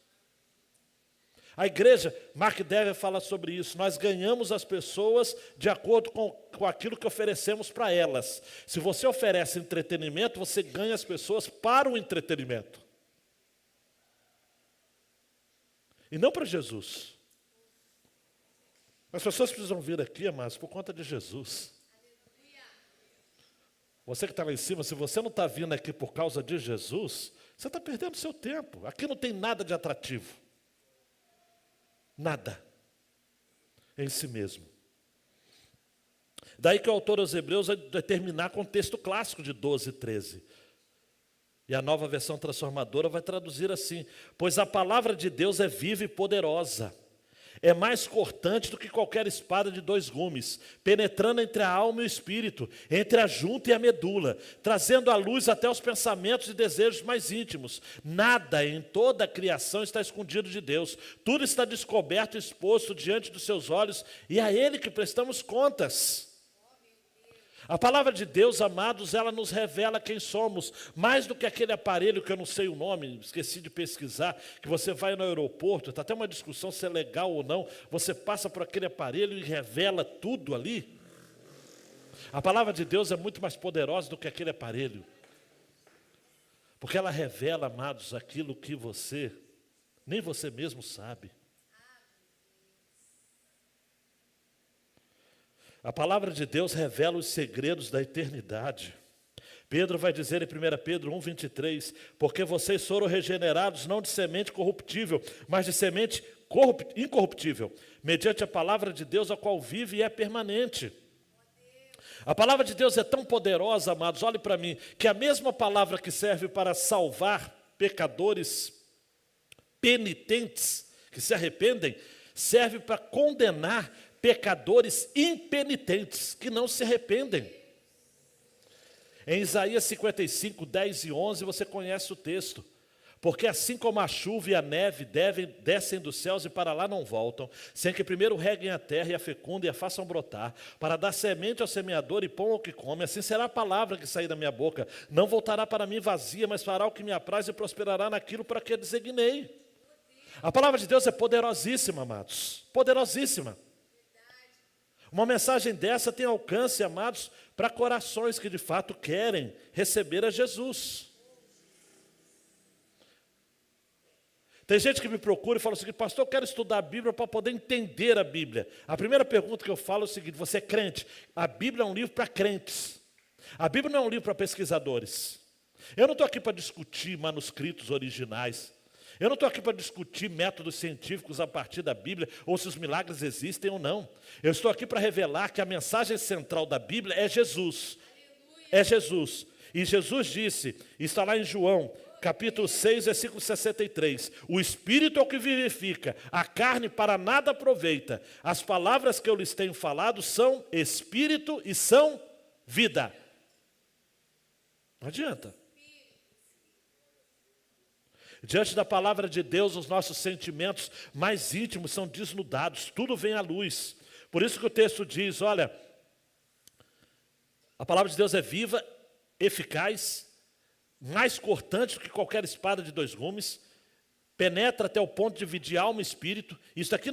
A igreja, Mark Dever fala sobre isso, nós ganhamos as pessoas de acordo com aquilo que oferecemos para elas. Se você oferece entretenimento, você ganha as pessoas para o entretenimento. E não para Jesus. As pessoas precisam vir aqui, amados, por conta de Jesus. Você que está lá em cima, se você não está vindo aqui por causa de Jesus, você está perdendo seu tempo. Aqui não tem nada de atrativo. Nada. Em si mesmo. Daí que o autor aos Hebreus vai terminar com o texto clássico de 12 e 13. E a nova versão transformadora vai traduzir assim: pois a palavra de Deus é viva e poderosa, é mais cortante do que qualquer espada de 2 gumes, penetrando entre a alma e o espírito, entre a junta e a medula, trazendo à luz até os pensamentos e desejos mais íntimos. Nada em toda a criação está escondido de Deus, tudo está descoberto e exposto diante dos seus olhos, e a Ele que prestamos contas. A palavra de Deus, amados, ela nos revela quem somos, mais do que aquele aparelho que eu não sei o nome, esqueci de pesquisar, que você vai no aeroporto, está até uma discussão se é legal ou não, você passa por aquele aparelho e revela tudo ali. A palavra de Deus é muito mais poderosa do que aquele aparelho, porque ela revela, amados, aquilo que nem você mesmo sabe. A palavra de Deus revela os segredos da eternidade. Pedro vai dizer em 1 Pedro 1,23, porque vocês foram regenerados não de semente corruptível, mas de semente incorruptível, mediante a palavra de Deus, a qual vive e é permanente. A palavra de Deus é tão poderosa, amados, olhe para mim, que a mesma palavra que serve para salvar pecadores penitentes, que se arrependem, serve para condenar pecadores impenitentes, que não se arrependem. Em Isaías 55, 10 e 11, você conhece o texto. Porque assim como a chuva e a neve descem dos céus e para lá não voltam, sem que primeiro reguem a terra e a fecundem e a façam brotar, para dar semente ao semeador e pão ao que come, assim será a palavra que sair da minha boca. Não voltará para mim vazia, mas fará o que me apraz e prosperará naquilo para que a designei. A palavra de Deus é poderosíssima, amados. Poderosíssima. Uma mensagem dessa tem alcance, amados, para corações que de fato querem receber a Jesus. Tem gente que me procura e fala o seguinte: pastor, eu quero estudar a Bíblia para poder entender a Bíblia. A primeira pergunta que eu falo é o seguinte: você é crente? A Bíblia é um livro para crentes. A Bíblia não é um livro para pesquisadores. Eu não estou aqui para discutir manuscritos originais. Eu não estou aqui para discutir métodos científicos a partir da Bíblia, ou se os milagres existem ou não. Eu estou aqui para revelar que a mensagem central da Bíblia é Jesus. Aleluia. É Jesus. E Jesus disse, está lá em João, capítulo 6, versículo 63, o Espírito é o que vivifica, a carne para nada aproveita. As palavras que eu lhes tenho falado são Espírito e são vida. Não adianta. Diante da palavra de Deus, os nossos sentimentos mais íntimos são desnudados, tudo vem à luz. Por isso que o texto diz, olha, a palavra de Deus é viva, eficaz, mais cortante do que qualquer espada de 2 gumes, penetra até o ponto de dividir alma e espírito. Isso aqui,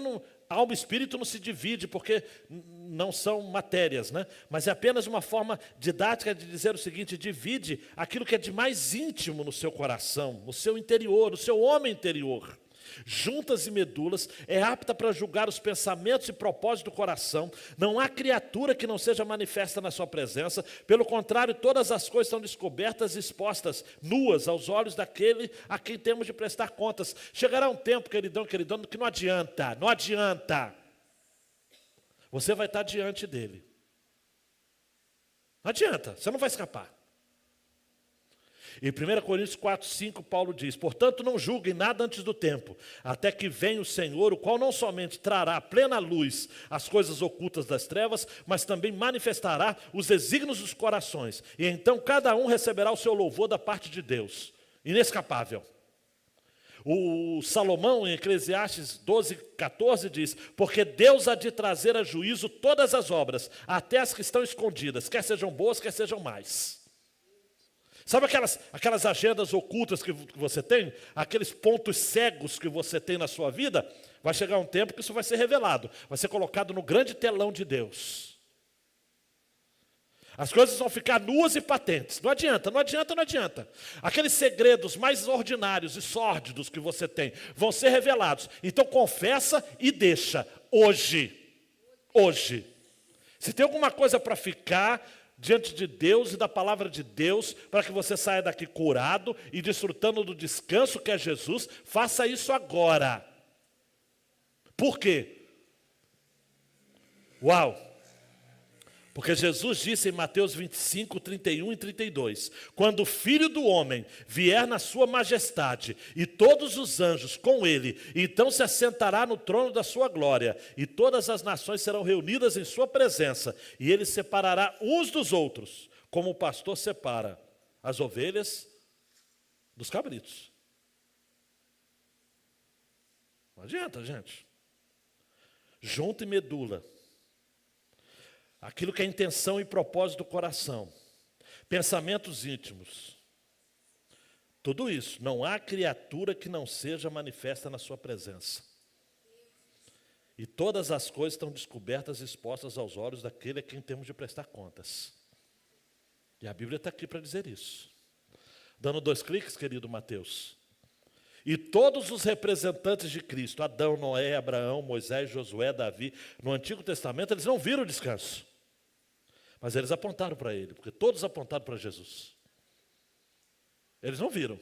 alma e espírito não se divide, porque não são matérias, né? Mas é apenas uma forma didática de dizer o seguinte: divide aquilo que é de mais íntimo no seu coração, no seu interior, no seu homem interior. Juntas e medulas, é apta para julgar os pensamentos e propósitos do coração. Não há criatura que não seja manifesta na sua presença. Pelo contrário, todas as coisas são descobertas e expostas, nuas aos olhos daquele a quem temos de prestar contas. Chegará um tempo, queridão, que não adianta. Você vai estar diante dele. Não adianta, você não vai escapar. Em 1 Coríntios 4, 5, Paulo diz: portanto, não julguem nada antes do tempo, até que venha o Senhor, o qual não somente trará à plena luz as coisas ocultas das trevas, mas também manifestará os desígnios dos corações. E então cada um receberá o seu louvor da parte de Deus. Inescapável. O Salomão, em Eclesiastes 12:14, diz: porque Deus há de trazer a juízo todas as obras, até as que estão escondidas, quer sejam boas, quer sejam más. Sabe aquelas agendas ocultas que você tem? Aqueles pontos cegos que você tem na sua vida? Vai chegar um tempo que isso vai ser revelado, vai ser colocado no grande telão de Deus. As coisas vão ficar nuas e patentes. Não adianta, não adianta, não adianta. Aqueles segredos mais ordinários e sórdidos que você tem vão ser revelados. Então confessa e deixa. Hoje. Hoje. Se tem alguma coisa para ficar diante de Deus e da palavra de Deus, para que você saia daqui curado e desfrutando do descanso que é Jesus, faça isso agora. Por quê? Uau! Porque Jesus disse em Mateus 25, 31 e 32, quando o Filho do Homem vier na sua majestade e todos os anjos com ele, então se assentará no trono da sua glória e todas as nações serão reunidas em sua presença e ele separará uns dos outros, como o pastor separa as ovelhas dos cabritos. Não adianta, gente. Junta e medula. Aquilo que é intenção e propósito do coração. Pensamentos íntimos. Tudo isso. Não há criatura que não seja manifesta na sua presença. E todas as coisas estão descobertas e expostas aos olhos daquele a quem temos de prestar contas. E a Bíblia está aqui para dizer isso. Dando 2 cliques, querido Mateus. E todos os representantes de Cristo, Adão, Noé, Abraão, Moisés, Josué, Davi, no Antigo Testamento, eles não viram o descanso. Mas eles apontaram para ele, porque todos apontaram para Jesus. Eles não viram.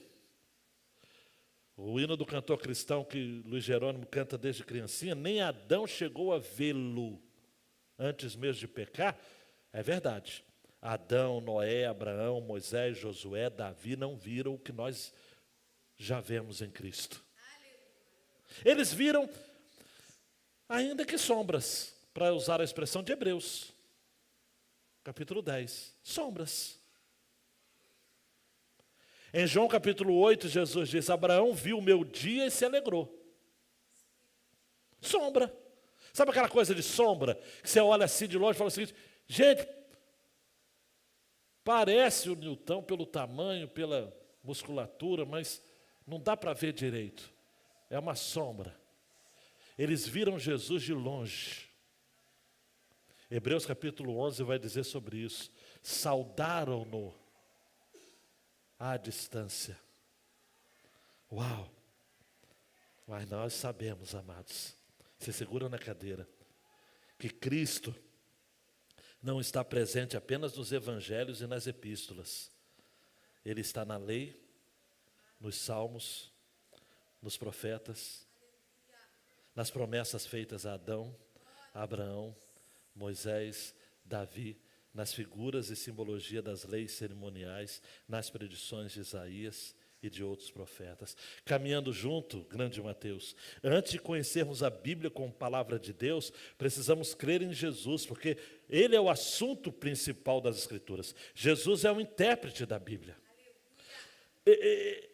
O hino do cantor cristão que Luiz Jerônimo canta desde criancinha, nem Adão chegou a vê-lo antes mesmo de pecar, é verdade. Adão, Noé, Abraão, Moisés, Josué, Davi não viram o que nós já vemos em Cristo. Eles viram, ainda que sombras, para usar a expressão de Hebreus. Capítulo 10, sombras. Em João capítulo 8, Jesus diz, Abraão viu o meu dia e se alegrou. Sombra. Sabe aquela coisa de sombra? Que você olha assim de longe e fala o seguinte, gente, parece o Newton pelo tamanho, pela musculatura, mas não dá para ver direito. É uma sombra. Eles viram Jesus de longe. Hebreus capítulo 11 vai dizer sobre isso. Saudaram-no à distância. Uau! Mas nós sabemos, amados, se segura na cadeira, que Cristo não está presente apenas nos evangelhos e nas epístolas. Ele está na lei, nos salmos, nos profetas, nas promessas feitas a Adão, a Abraão, Moisés, Davi, nas figuras e simbologia das leis cerimoniais, nas predições de Isaías e de outros profetas. Caminhando junto, grande Mateus, antes de conhecermos a Bíblia como palavra de Deus, precisamos crer em Jesus, porque Ele é o assunto principal das Escrituras. Jesus é o intérprete da Bíblia.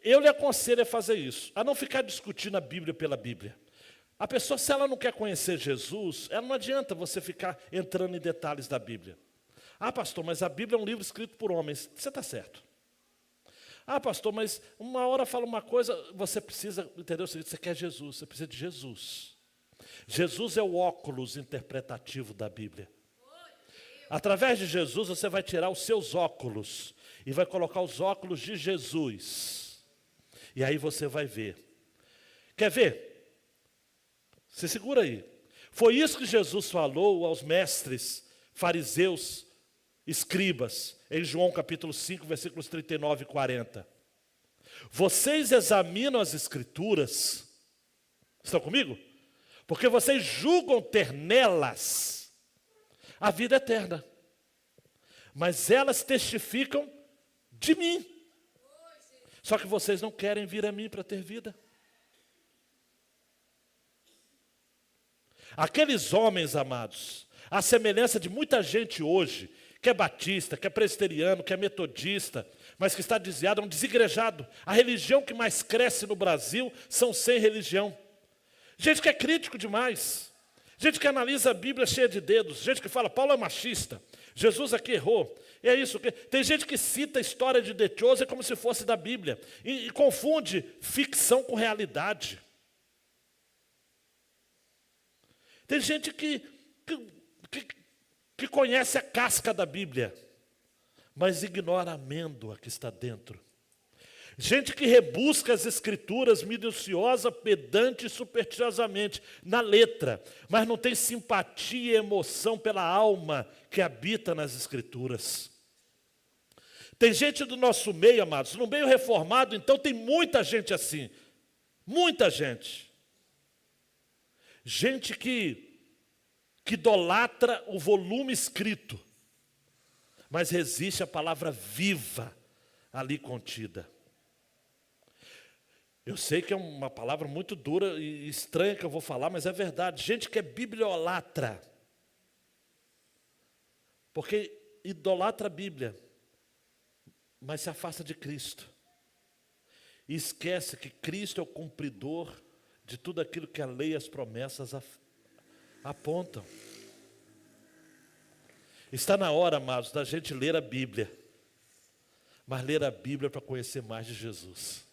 Eu lhe aconselho a fazer isso, a não ficar discutindo a Bíblia pela Bíblia. A pessoa, se ela não quer conhecer Jesus, ela não adianta você ficar entrando em detalhes da Bíblia. Ah, pastor, mas a Bíblia é um livro escrito por homens. Você está certo. Ah, pastor, mas uma hora fala uma coisa, você precisa entender o seguinte, você quer Jesus, você precisa de Jesus. Jesus é o óculos interpretativo da Bíblia. Através de Jesus, você vai tirar os seus óculos e vai colocar os óculos de Jesus. E aí você vai ver. Quer ver? Se segura aí. Foi isso que Jesus falou aos mestres, fariseus, escribas, em João capítulo 5, versículos 39 e 40. Vocês examinam as Escrituras, estão comigo? Porque vocês julgam ter nelas a vida eterna. Mas elas testificam de mim. Só que vocês não querem vir a mim para ter vida. Aqueles homens, amados, à semelhança de muita gente hoje, que é batista, que é presbiteriano, que é metodista, mas que está desviado, é um desigrejado. A religião que mais cresce no Brasil são sem religião. Gente que é crítico demais. Gente que analisa a Bíblia cheia de dedos. Gente que fala, Paulo é machista. Jesus aqui errou. E é isso. Tem gente que cita a história de De Chose como se fosse da Bíblia. E confunde ficção com realidade. Tem gente que conhece a casca da Bíblia, mas ignora a amêndoa que está dentro. Gente que rebusca as escrituras minuciosa, pedante e supersticiosamente na letra, mas não tem simpatia e emoção pela alma que habita nas escrituras. Tem gente do nosso meio, amados, no meio reformado, então tem muita gente assim. Muita gente. Gente que idolatra o volume escrito, mas resiste à palavra viva ali contida. Eu sei que é uma palavra muito dura e estranha que eu vou falar, mas é verdade. Gente que é bibliolatra, porque idolatra a Bíblia, mas se afasta de Cristo. E esquece que Cristo é o cumpridor de tudo aquilo que a lei e as promessas apontam. Está na hora, amados, da gente ler a Bíblia. Mas ler a Bíblia para conhecer mais de Jesus.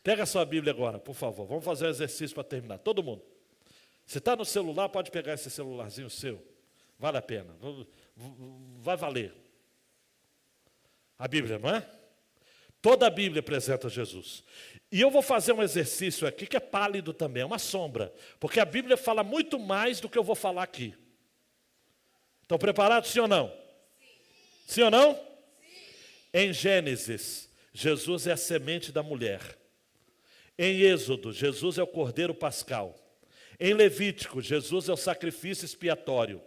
Pega a sua Bíblia agora, por favor. Vamos fazer um exercício para terminar. Todo mundo. Se está no celular, pode pegar esse celularzinho seu. Vale a pena. Vai valer. A Bíblia, não é? Toda a Bíblia apresenta Jesus. E eu vou fazer um exercício aqui que é pálido também, é uma sombra. Porque a Bíblia fala muito mais do que eu vou falar aqui. Estão preparados, sim ou não? Sim ou não? Sim. Em Gênesis, Jesus é a semente da mulher. Em Êxodo, Jesus é o cordeiro pascal. Em Levítico, Jesus é o sacrifício expiatório.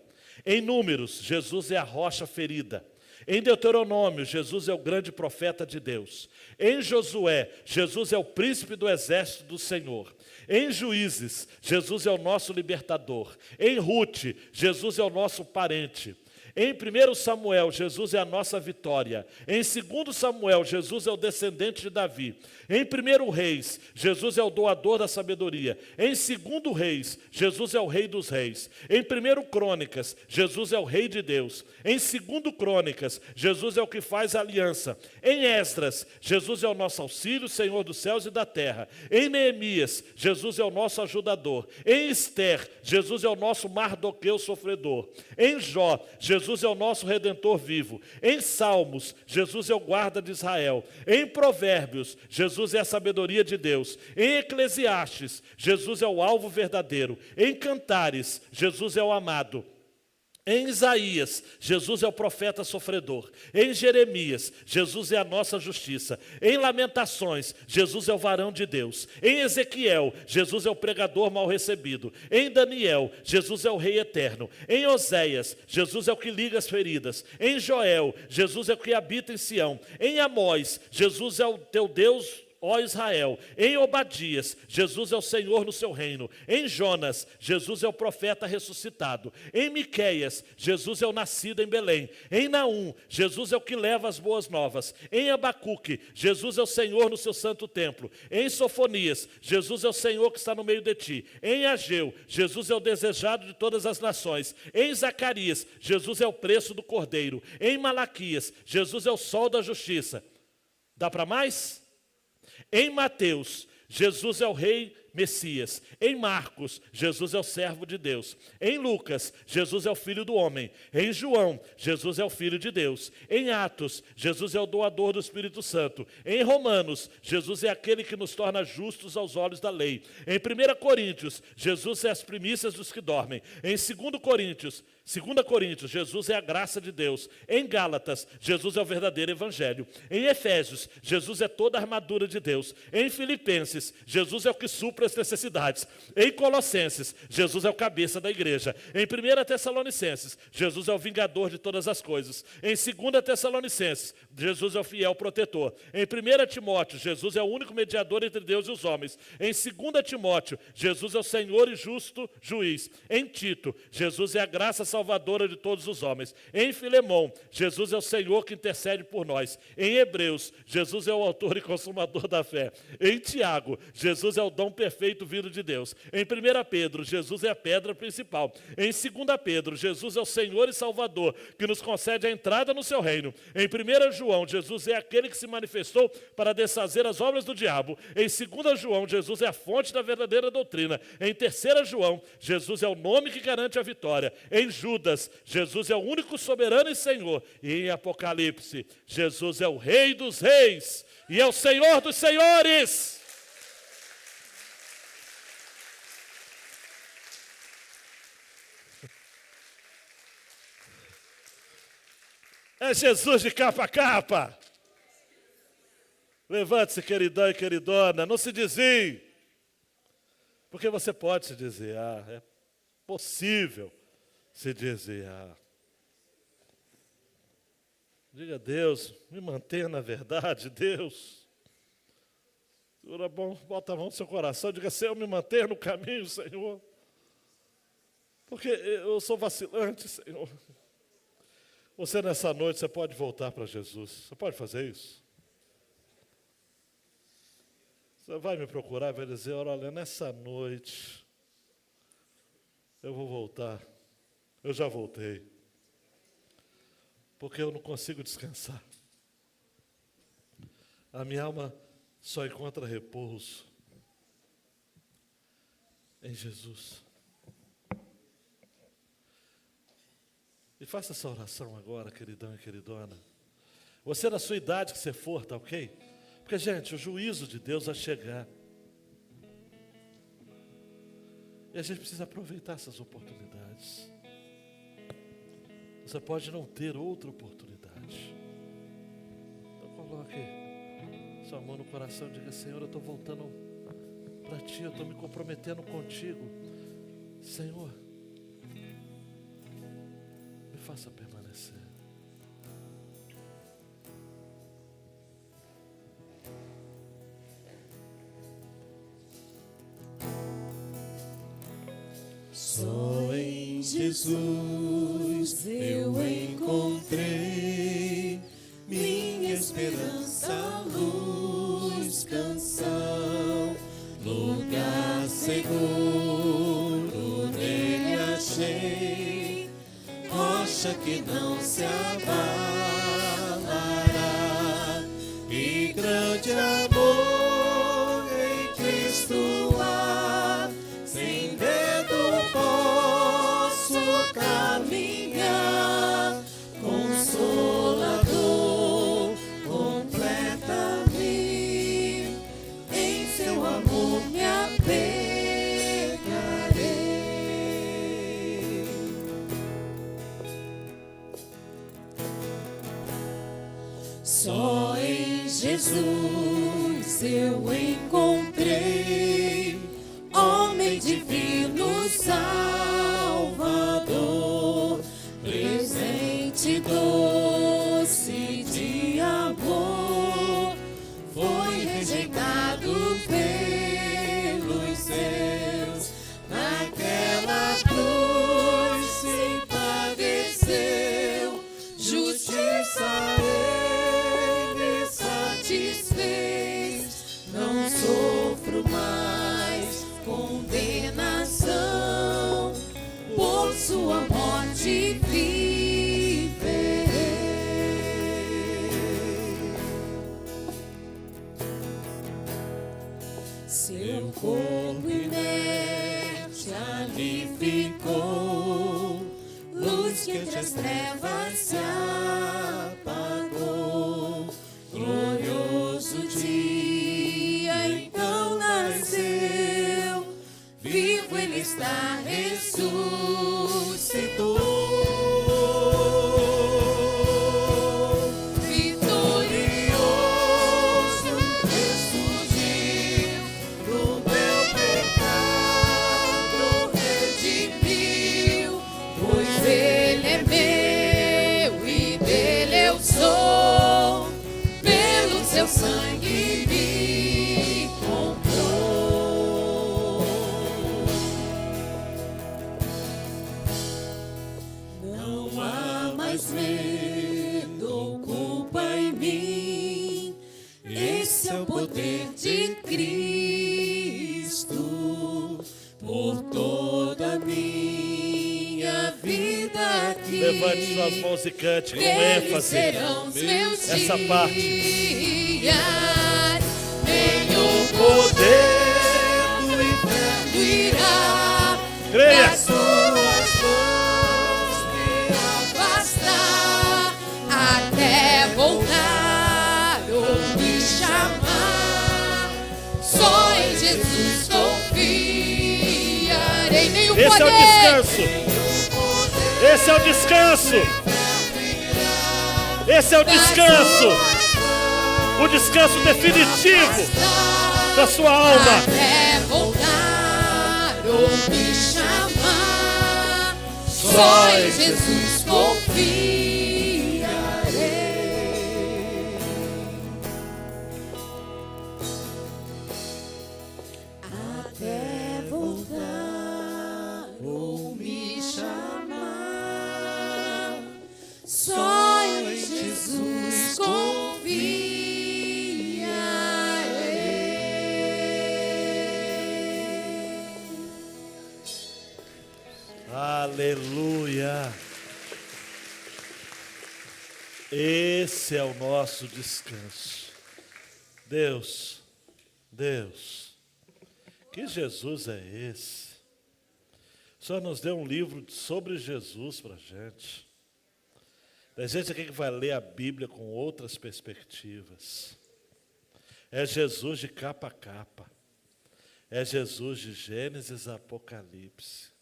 Em Números, Jesus é a rocha ferida. Em Deuteronômio, Jesus é o grande profeta de Deus. Em Josué, Jesus é o príncipe do exército do Senhor. Em Juízes, Jesus é o nosso libertador. Em Ruth, Jesus é o nosso parente. Em 1 Samuel, Jesus é a nossa vitória. Em 2 Samuel, Jesus é o descendente de Davi. Em 1 Reis, Jesus é o doador da sabedoria. Em 2 Reis, Jesus é o rei dos reis. Em 1 Crônicas, Jesus é o rei de Deus. Em 2 Crônicas, Jesus é o que faz a aliança. Em Esdras, Jesus é o nosso auxílio, Senhor dos céus e da terra. Em Neemias, Jesus é o nosso ajudador. Em Esther, Jesus é o nosso Mardoqueu sofredor. Em Jó, Jesus é o nosso Redentor vivo. Em Salmos, Jesus é o guarda de Israel. Em Provérbios, Jesus é a sabedoria de Deus. Em Eclesiastes, Jesus é o alvo verdadeiro. Em Cantares, Jesus é o amado. Em Isaías, Jesus é o profeta sofredor. Em Jeremias, Jesus é a nossa justiça. Em Lamentações, Jesus é o varão de Deus. Em Ezequiel, Jesus é o pregador mal recebido. Em Daniel, Jesus é o rei eterno. Em Oséias, Jesus é o que liga as feridas. Em Joel, Jesus é o que habita em Sião. Em Amós, Jesus é o teu Deus, ó Israel. Em Obadias, Jesus é o Senhor no seu reino. Em Jonas, Jesus é o profeta ressuscitado. Em Miqueias, Jesus é o nascido em Belém. Em Naum, Jesus é o que leva as boas novas. Em Abacuque, Jesus é o Senhor no seu santo templo. Em Sofonias, Jesus é o Senhor que está no meio de ti. Em Ageu, Jesus é o desejado de todas as nações. Em Zacarias, Jesus é o preço do cordeiro. Em Malaquias, Jesus é o sol da justiça. Dá para mais? Em Mateus, Jesus é o rei Messias. Em Marcos, Jesus é o servo de Deus. Em Lucas, Jesus é o filho do homem. Em João, Jesus é o filho de Deus. Em Atos, Jesus é o doador do Espírito Santo. Em Romanos, Jesus é aquele que nos torna justos aos olhos da lei. Em 1 Coríntios, Jesus é as primícias dos que dormem. Em 2 Coríntios, Jesus é a graça de Deus. Em Gálatas, Jesus é o verdadeiro evangelho. Em Efésios, Jesus é toda a armadura de Deus. Em Filipenses, Jesus é o que supre supre as necessidades. Em Colossenses, Jesus é o cabeça da igreja. Em 1 Tessalonicenses, Jesus é o vingador de todas as coisas. Em 2 Tessalonicenses, Jesus é o fiel protetor. Em 1 Timóteo, Jesus é o único mediador entre Deus e os homens. Em 2 Timóteo, Jesus é o Senhor e justo juiz. Em Tito, Jesus é a graça salvadora de todos os homens. Em Filemão, Jesus é o Senhor que intercede por nós. Em Hebreus, Jesus é o autor e consumador da fé. Em Tiago, Jesus é o dom perfeito vindo de Deus. Em 1 Pedro, Jesus é a pedra principal. Em 2 Pedro, Jesus é o Senhor e Salvador, que nos concede a entrada no seu reino. Em 1 João, Jesus é aquele que se manifestou para desfazer as obras do diabo. Em 2 João, Jesus é a fonte da verdadeira doutrina. Em 3 João, Jesus é o nome que garante a vitória. Em Judas, Jesus é o único soberano e Senhor. E em Apocalipse, Jesus é o Rei dos reis e é o Senhor dos senhores. É Jesus de capa a capa. Levante-se, queridão e queridona, não se desvie. Porque você pode se desviar, é possível se desviar. Diga a Deus, me mantenha na verdade, Deus. Segura a mão, bota a mão no seu coração, diga, Senhor, me mantenha no caminho, Senhor. Porque eu sou vacilante, Senhor. Você nessa noite, você pode voltar para Jesus. Você pode fazer isso? Você vai me procurar e vai dizer, olha, nessa noite, eu vou voltar. Eu já voltei. Porque eu não consigo descansar. A minha alma só encontra repouso em Jesus. E faça essa oração agora, queridão e queridona. Você na sua idade que você for, tá ok? Porque, gente, o juízo de Deus vai chegar. E a gente precisa aproveitar essas oportunidades. Você pode não ter outra oportunidade. Então coloque sua mão no coração e diga, Senhor, eu estou voltando para Ti, eu estou me comprometendo contigo. Senhor, me faça permanecer. Só em Jesus eu encontrei minha esperança, luz, canção, lugar seguro nele achei, rocha que não se abalará, e grande amor em Cristo há, sem medo posso caminhar, Consolador, completa-me, em seu amor me apegarei. Só em Jesus eu encontrei homem divino, Salvador, presente doce de amor, foi rejeitado pelos seus, naquela cruz se padeceu, justiça ele satisfez, não sofro mais condenação, por sua morte viverei. Seu corpo inerte ali ficou, luz que entre as trevas se apagou, glorioso dia então nasceu, vivo ele está, ressuscitou. Vitorioso ressurgiu, do meu sangue me comprou. Não há mais medo ou culpa em mim. Esse é o poder de Cristo por toda a minha vida aqui. Levante suas mãos e cante com ênfase serão os meus essa dias. parte. Nenhum poder do inferno irá Creia. das suas mãos me afastar, até voltar ou me chamar. Só em Jesus confiarei. Nenhum Esse é o poder. descanso. Esse é o descanso. Esse é o descanso. O descanso definitivo da sua alma. Até voltar ou me chamar, só em Jesus confiarei. Até voltar ou me chamar, só em Jesus confiarei. Aleluia. Esse é o nosso descanso. Deus, que Jesus é esse? O Senhor nos deu um livro sobre Jesus para a gente. Tem gente aqui que vai ler a Bíblia com outras perspectivas. É Jesus de capa a capa. É Jesus de Gênesis a Apocalipse.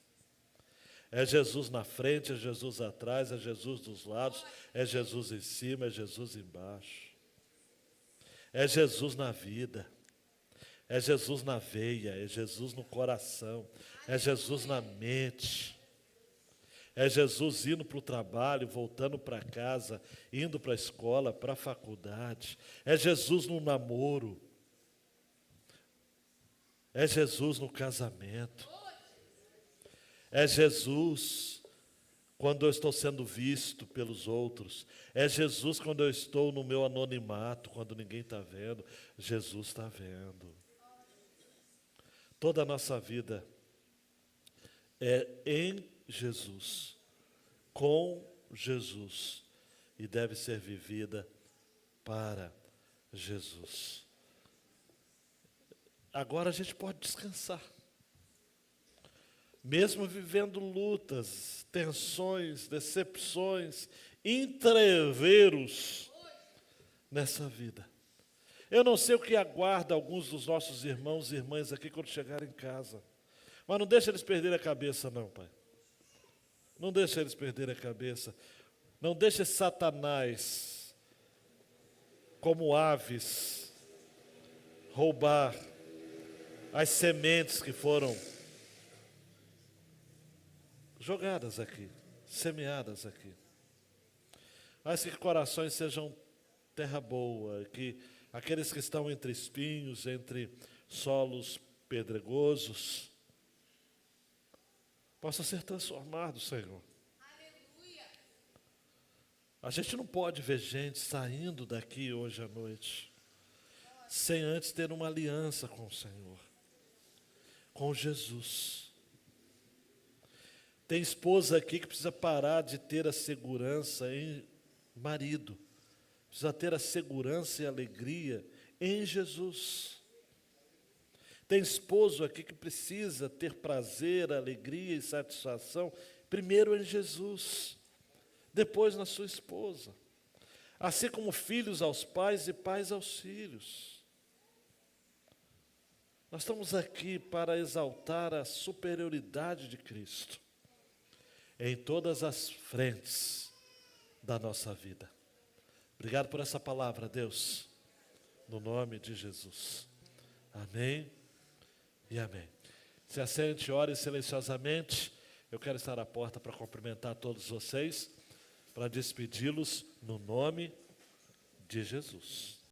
É Jesus na frente, é Jesus atrás, é Jesus dos lados, é Jesus em cima, é Jesus embaixo. É Jesus na vida. É Jesus na veia, é Jesus no coração, é Jesus na mente. É Jesus indo para o trabalho, voltando para casa, indo para a escola, para a faculdade. É Jesus no namoro. É Jesus no casamento. É Jesus quando eu estou sendo visto pelos outros. É Jesus quando eu estou no meu anonimato, quando ninguém está vendo. Jesus está vendo. Toda a nossa vida é em Jesus, com Jesus, e deve ser vivida para Jesus. Agora a gente pode descansar. Mesmo vivendo lutas, tensões, decepções, entreveros nessa vida. Eu não sei o que aguarda alguns dos nossos irmãos e irmãs aqui quando chegarem em casa. Mas não deixa eles perderem a cabeça não, Pai. Não deixa eles perderem a cabeça. Não deixa Satanás, como aves, roubar as sementes que foram jogadas aqui, semeadas aqui. Mas que corações sejam terra boa, que aqueles que estão entre espinhos, entre solos pedregosos, possam ser transformados, Senhor. Aleluia. A gente não pode ver gente saindo daqui hoje à noite sem antes ter uma aliança com o Senhor, com Jesus. Tem esposa aqui que precisa parar de ter a segurança em marido. Precisa ter a segurança e a alegria em Jesus. Tem esposo aqui que precisa ter prazer, alegria e satisfação, primeiro em Jesus, depois na sua esposa. Assim como filhos aos pais e pais aos filhos. Nós estamos aqui para exaltar a superioridade de Cristo em todas as frentes da nossa vida. Obrigado por essa palavra, Deus, no nome de Jesus. Amém e amém. Se assente, ore silenciosamente. Eu quero estar à porta para cumprimentar todos vocês, para despedi-los no nome de Jesus.